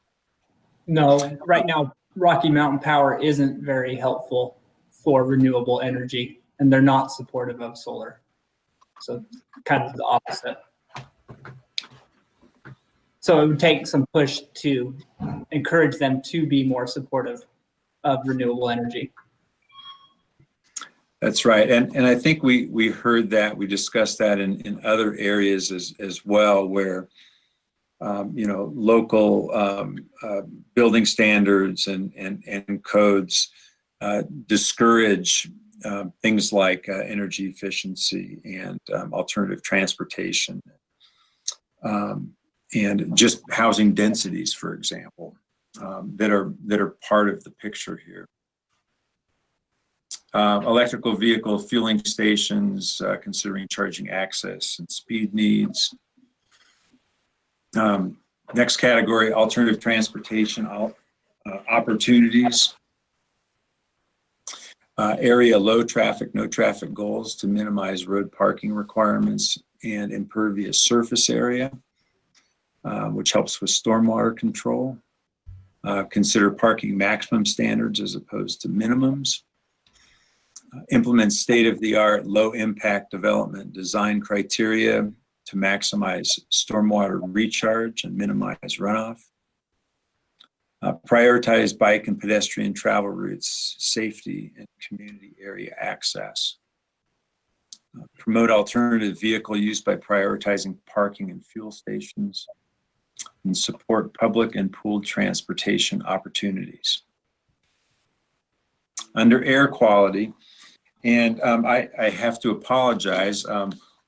No, right now, Rocky Mountain Power isn't very helpful for renewable energy, and they're not supportive of solar. So kind of the opposite. So it would take some push to encourage them to be more supportive of renewable energy. That's right. And I think we heard that, we discussed that in other areas as well, where, local building standards and codes discourage things like energy efficiency and alternative transportation, and just housing densities, for example, that are part of the picture here. Electrical vehicle fueling stations, considering charging access and speed needs. Next category, alternative transportation opportunities. Area low traffic, no traffic goals to minimize road parking requirements and impervious surface area, which helps with stormwater control. Consider parking maximum standards as opposed to minimums. Implement state-of-the-art low-impact development design criteria to maximize stormwater recharge and minimize runoff. Prioritize bike and pedestrian travel routes, safety, and community area access. Promote alternative vehicle use by prioritizing parking and fuel stations, and support public and pooled transportation opportunities. Under air quality, and I have to apologize,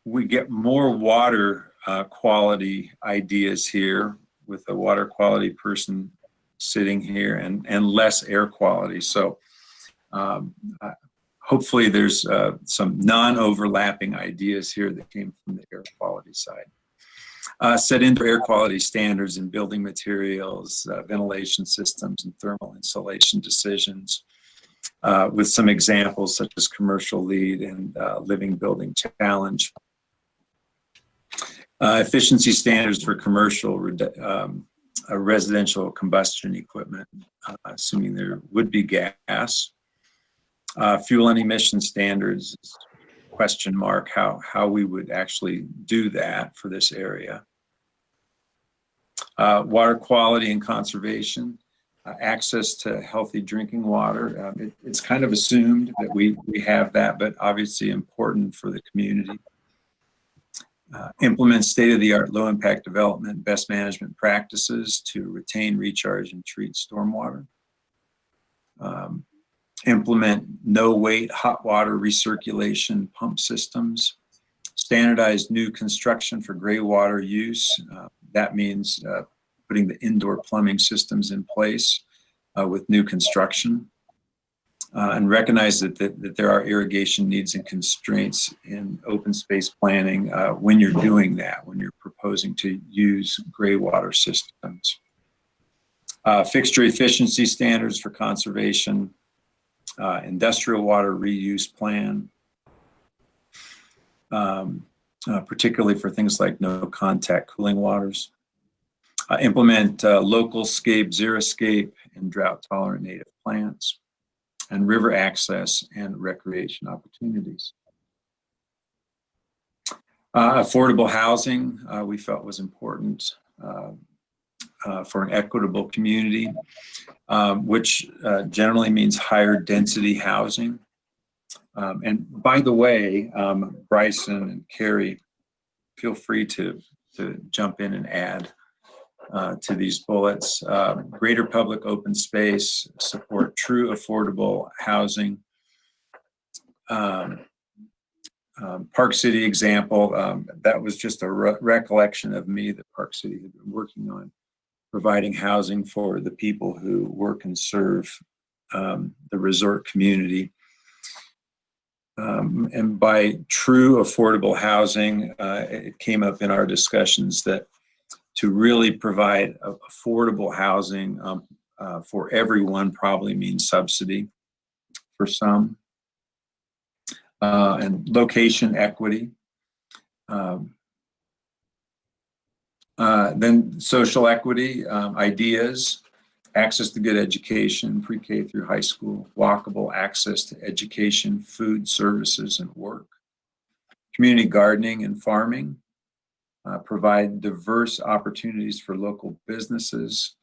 we get more water quality ideas here with a water quality person sitting here, and less air quality. So hopefully there's some non-overlapping ideas here that came from the air quality side. Set indoor air quality standards in building materials, ventilation systems, and thermal insulation decisions, with some examples such as commercial lead and living building challenge. Efficiency standards for commercial residential combustion equipment, assuming there would be gas. Fuel and emission standards, question mark, how we would actually do that for this area. Water quality and conservation, access to healthy drinking water. It's kind of assumed that we have that, but obviously important for the community. Implement state-of-the-art low-impact development best management practices to retain, recharge, and treat stormwater. Implement no-wait hot water recirculation pump systems. Standardize new construction for gray water use. That means putting the indoor plumbing systems in place with new construction. And recognize that there are irrigation needs and constraints in open space planning when you're doing that, when you're proposing to use gray water systems. Fixture efficiency standards for conservation, industrial water reuse plan, particularly for things like no contact cooling waters. Implement local scape, xeriscape, and drought tolerant native plants, and river access and recreation opportunities. Affordable housing, we felt was important for an equitable community, which generally means higher density housing. And by the way, Bryson and Carrie, feel free to jump in and add to these bullets. Greater public open space, support true affordable housing. Park City example, that was just a recollection of me that Park City had been working on providing housing for the people who work and serve the resort community. And by true affordable housing, it came up in our discussions that to really provide affordable housing for everyone probably means subsidy for some. And location equity. Then social equity, ideas, access to good education, pre-K through high school, walkable access to education, food, services, and work. Community gardening and farming, provide diverse opportunities for local businesses,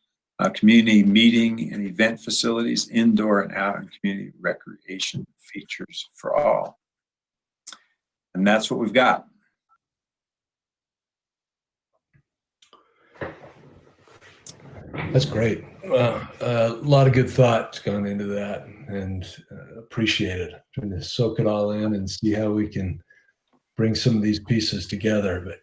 community meeting and event facilities, indoor and out, and community recreation features for all. And that's what we've got. That's great. A lot of good thoughts gone into that, and appreciate it. Trying to soak it all in and see how we can bring some of these pieces together. But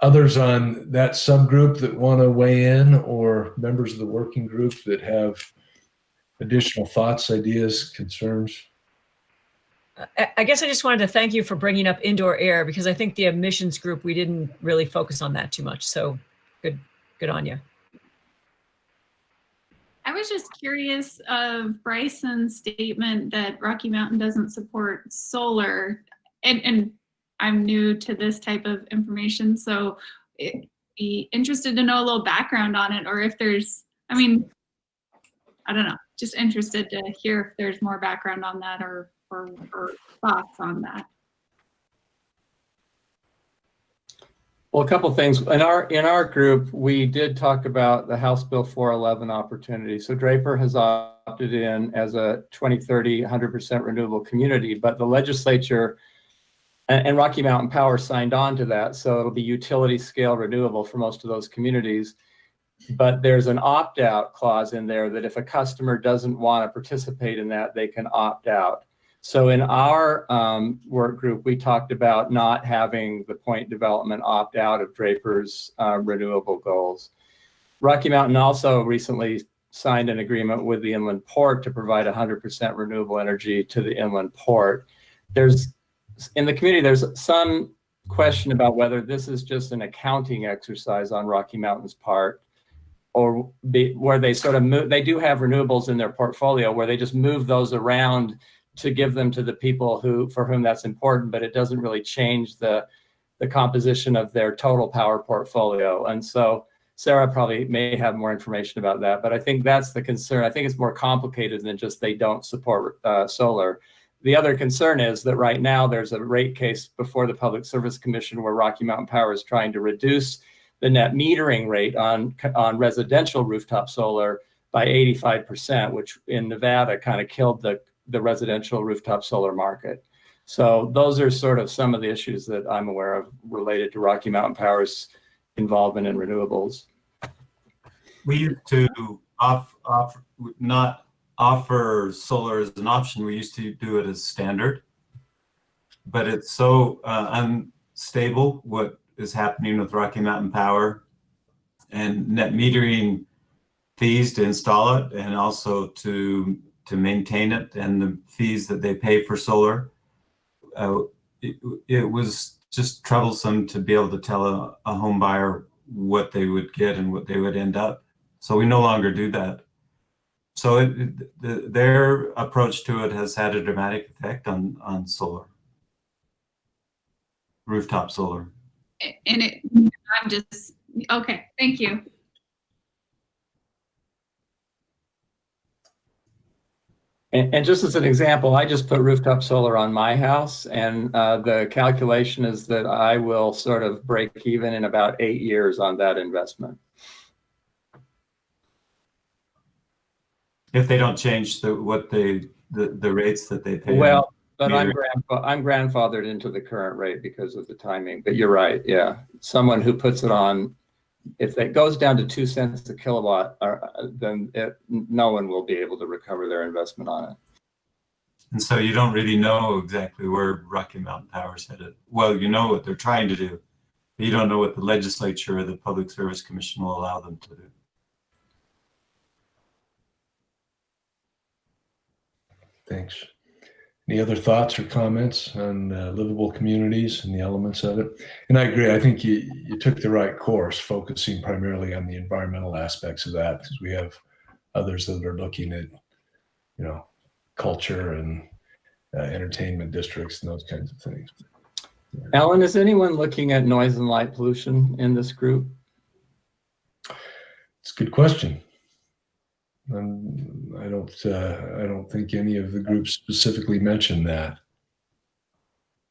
others on that subgroup that want to weigh in, or members of the working group that have additional thoughts, ideas, concerns? I guess I just wanted to thank you for bringing up indoor air, because I think the emissions group, we didn't really focus on that too much. So good on you. I was just curious of Bryson's statement that Rocky Mountain doesn't support solar, and I'm new to this type of information, so be interested to know a little background on it, or if there's, I mean, I don't know, just interested to hear if there's more background on that or thoughts on that. Well, a couple things. In our group, we did talk about the House Bill 411 opportunity. So Draper has opted in as a 2030 100% renewable community, but the legislature and Rocky Mountain Power signed on to that. So it'll be utility scale renewable for most of those communities. But there's an opt-out clause in there that if a customer doesn't want to participate in that, they can opt out. So in our work group, we talked about not having the point development opt out of Draper's renewable goals. Rocky Mountain also recently signed an agreement with the inland port to provide 100% renewable energy to the inland port. In the community, there's some question about whether this is just an accounting exercise on Rocky Mountain's part, or where they sort of move, they do have renewables in their portfolio where they just move those around to give them to the people for whom that's important, but it doesn't really change the composition of their total power portfolio. And so Sarah probably may have more information about that, but I think that's the concern. I think it's more complicated than just they don't support solar. The other concern is that right now there's a rate case before the Public Service Commission where Rocky Mountain Power is trying to reduce the net metering rate on residential rooftop solar by 85%, which in Nevada kind of killed the residential rooftop solar market. So those are sort of some of the issues that I'm aware of related to Rocky Mountain Power's involvement in renewables. We used to not offer solar as an option. We used to do it as standard, but it's so unstable what is happening with Rocky Mountain Power and net metering fees to install it, and also to maintain it, and the fees that they pay for solar. It was just troublesome to be able to tell a home buyer what they would get and what they would end up. So we no longer do that. So their approach to it has had a dramatic effect on solar, rooftop solar. And I'm just, okay, thank you. And just as an example, I just put rooftop solar on my house, and the calculation is that I will sort of break even in about 8 years on that investment. If they don't change the rates that they pay. Well, but I'm grandfathered into the current rate because of the timing. But you're right, yeah. Someone who puts it on, if it goes down to 2 cents a kilowatt, then no one will be able to recover their investment on it. And so you don't really know exactly where Rocky Mountain Power is headed. Well, you know what they're trying to do, but you don't know what the legislature or the Public Service Commission will allow them to do. Thanks. Any other thoughts or comments on livable communities and the elements of it? And I agree. I think you took the right course, focusing primarily on the environmental aspects of that, because we have others that are looking at, culture and entertainment districts and those kinds of things. Alan, is anyone looking at noise and light pollution in this group? It's a good question. I don't think any of the groups specifically mentioned that.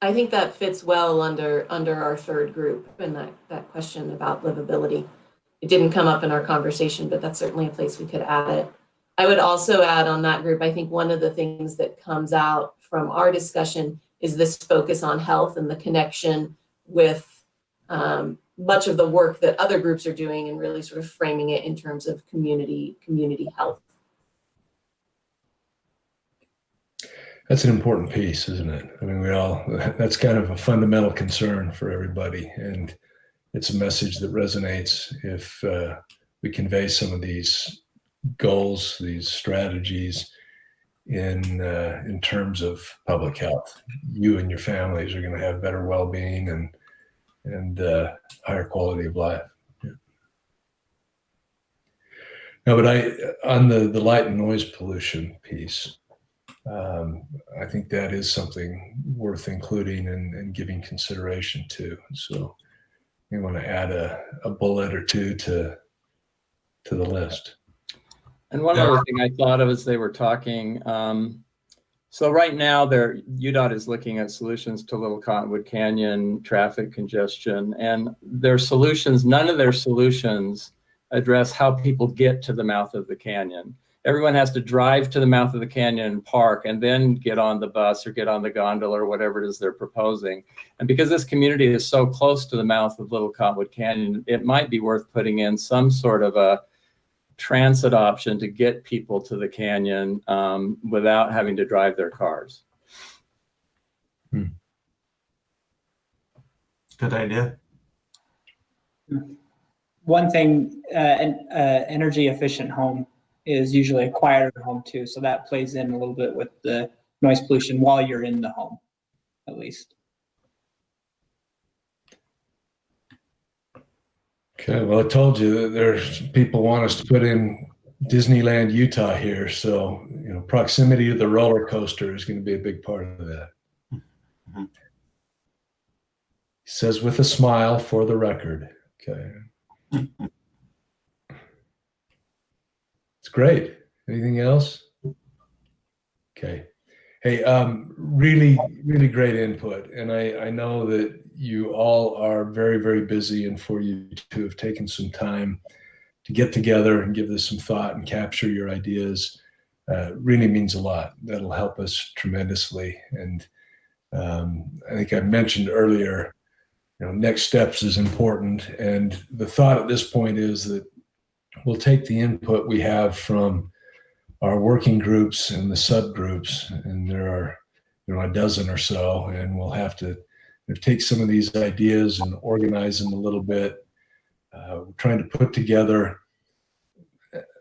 I think that fits well under our third group, and that question about livability. it didn't come up in our conversation, but that's certainly a place we could add it. I would also add on that group, I think one of the things that comes out from our discussion is this focus on health and the connection with much of the work that other groups are doing and really sort of framing it in terms of community health. That's an important piece, isn't it? I mean, that's kind of a fundamental concern for everybody. And it's a message that resonates if we convey some of these goals, these strategies in terms of public health. You and your families are going to have better well-being and higher quality of life. Yeah. No, but on the light and noise pollution piece, I think that is something worth including and giving consideration to. So you want to add a bullet or two to the list. And one other thing I thought of as they were talking, so right now UDOT is looking at solutions to Little Cottonwood Canyon traffic congestion, and their solutions, none of their solutions address how people get to the mouth of the canyon. Everyone has to drive to the mouth of the canyon and park and then get on the bus or get on the gondola or whatever it is they're proposing. And because this community is so close to the mouth of Little Cottonwood Canyon, it might be worth putting in some sort of a transit option to get people to the canyon without having to drive their cars. Good idea. One thing, an energy efficient home is usually a quieter home too. So that plays in a little bit with the noise pollution while you're in the home, at least. Okay, well, I told you that there's people want us to put in Disneyland, Utah here. So, proximity to the roller coaster is going to be a big part of that. Mm-hmm. He says with a smile for the record. Okay. It's great. Anything else? Okay. Hey, really, really great input. And I know that you all are very, very busy, and for you to have taken some time to get together and give this some thought and capture your ideas really means a lot. That'll help us tremendously. And I think I mentioned earlier, next steps is important. And the thought at this point is that we'll take the input we have from our working groups and the subgroups, and there are a dozen or so, and we'll have to take some of these ideas and organize them a little bit. We're trying to put together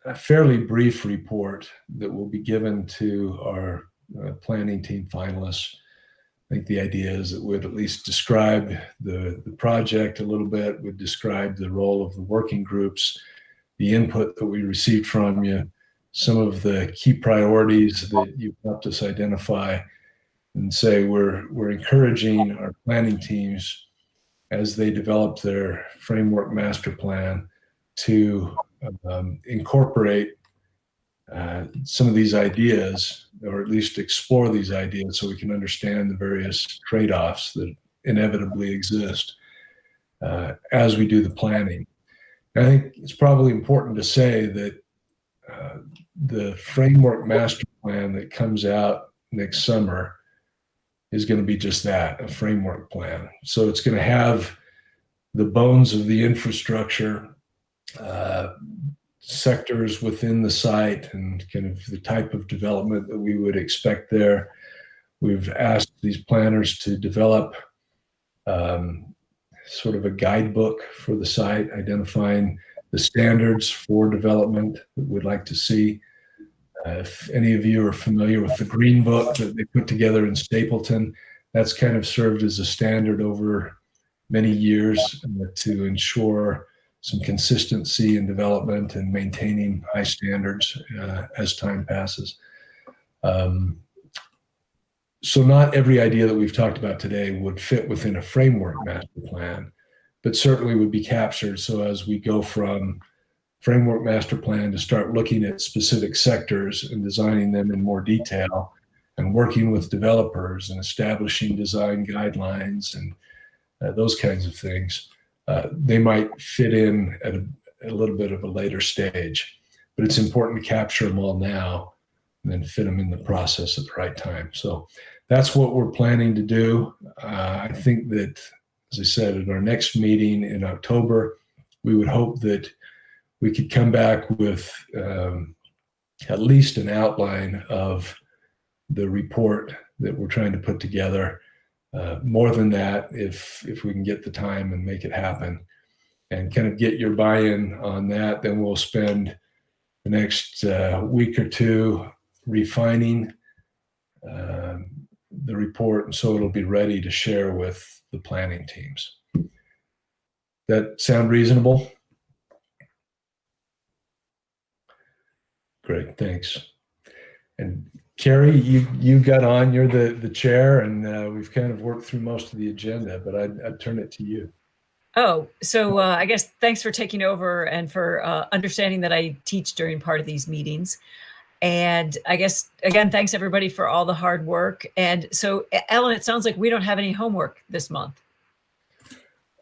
a fairly brief report that will be given to our planning team finalists. I think the idea is that we'd at least describe the project a little bit, would describe the role of the working groups, the input that we received from you, some of the key priorities that you've helped us identify, and say we're encouraging our planning teams as they develop their framework master plan to incorporate some of these ideas, or at least explore these ideas so we can understand the various trade-offs that inevitably exist as we do the planning. And I think it's probably important to say that the framework master plan that comes out next summer is going to be just that, a framework plan. So it's going to have the bones of the infrastructure, sectors within the site, and kind of the type of development that we would expect there. We've asked these planners to develop sort of a guidebook for the site, identifying the standards for development that we'd like to see. If any of you are familiar with the Green Book that they put together in Stapleton, that's kind of served as a standard over many years to ensure some consistency in development and maintaining high standards as time passes. So not every idea that we've talked about today would fit within a framework master plan, but certainly would be captured. So as we go from framework master plan to start looking at specific sectors and designing them in more detail, and working with developers and establishing design guidelines and those kinds of things, they might fit in a little bit of a later stage. But it's important to capture them all now and then fit them in the process at the right time. So that's what we're planning to do. I think that, as I said, at our next meeting in October, we would hope that we could come back with at least an outline of the report that we're trying to put together. More than that, if we can get the time and make it happen and kind of get your buy-in on that, then we'll spend the next week or two refining the report, and so it'll be ready to share with the planning teams. That sound reasonable? Great, thanks. And Carrie, you got on, you're the chair, and we've kind of worked through most of the agenda, but I'd turn it to you. Oh, so I guess thanks for taking over and for understanding that I teach during part of these meetings. And I guess, again, thanks everybody for all the hard work. And so, Ellen, it sounds like we don't have any homework this month.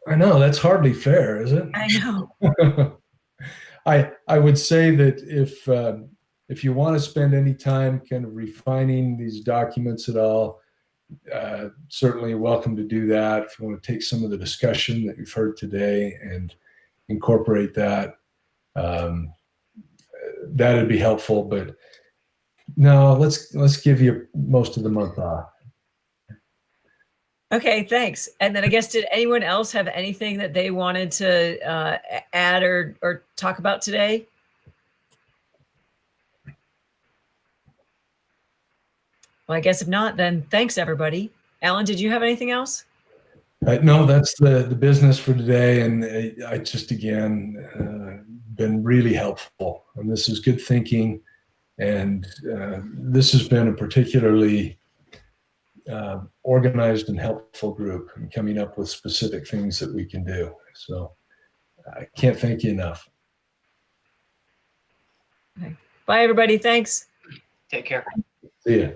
I know, that's hardly fair, is it? I know. I would say that if you want to spend any time kind of refining these documents at all, certainly welcome to do that. If you want to take some of the discussion that you've heard today and incorporate that, that'd be helpful. But no, let's give you most of the month off. Okay, thanks. And then I guess, did anyone else have anything that they wanted to add or talk about today? Well, I guess if not, then thanks everybody. Alan, did you have anything else? No, that's the business for today. And I just, again, been really helpful. And this is good thinking. And this has been a particularly organized and helpful group in coming up with specific things that we can do. So I can't thank you enough. Okay. Bye, everybody. Thanks. Take care. See ya.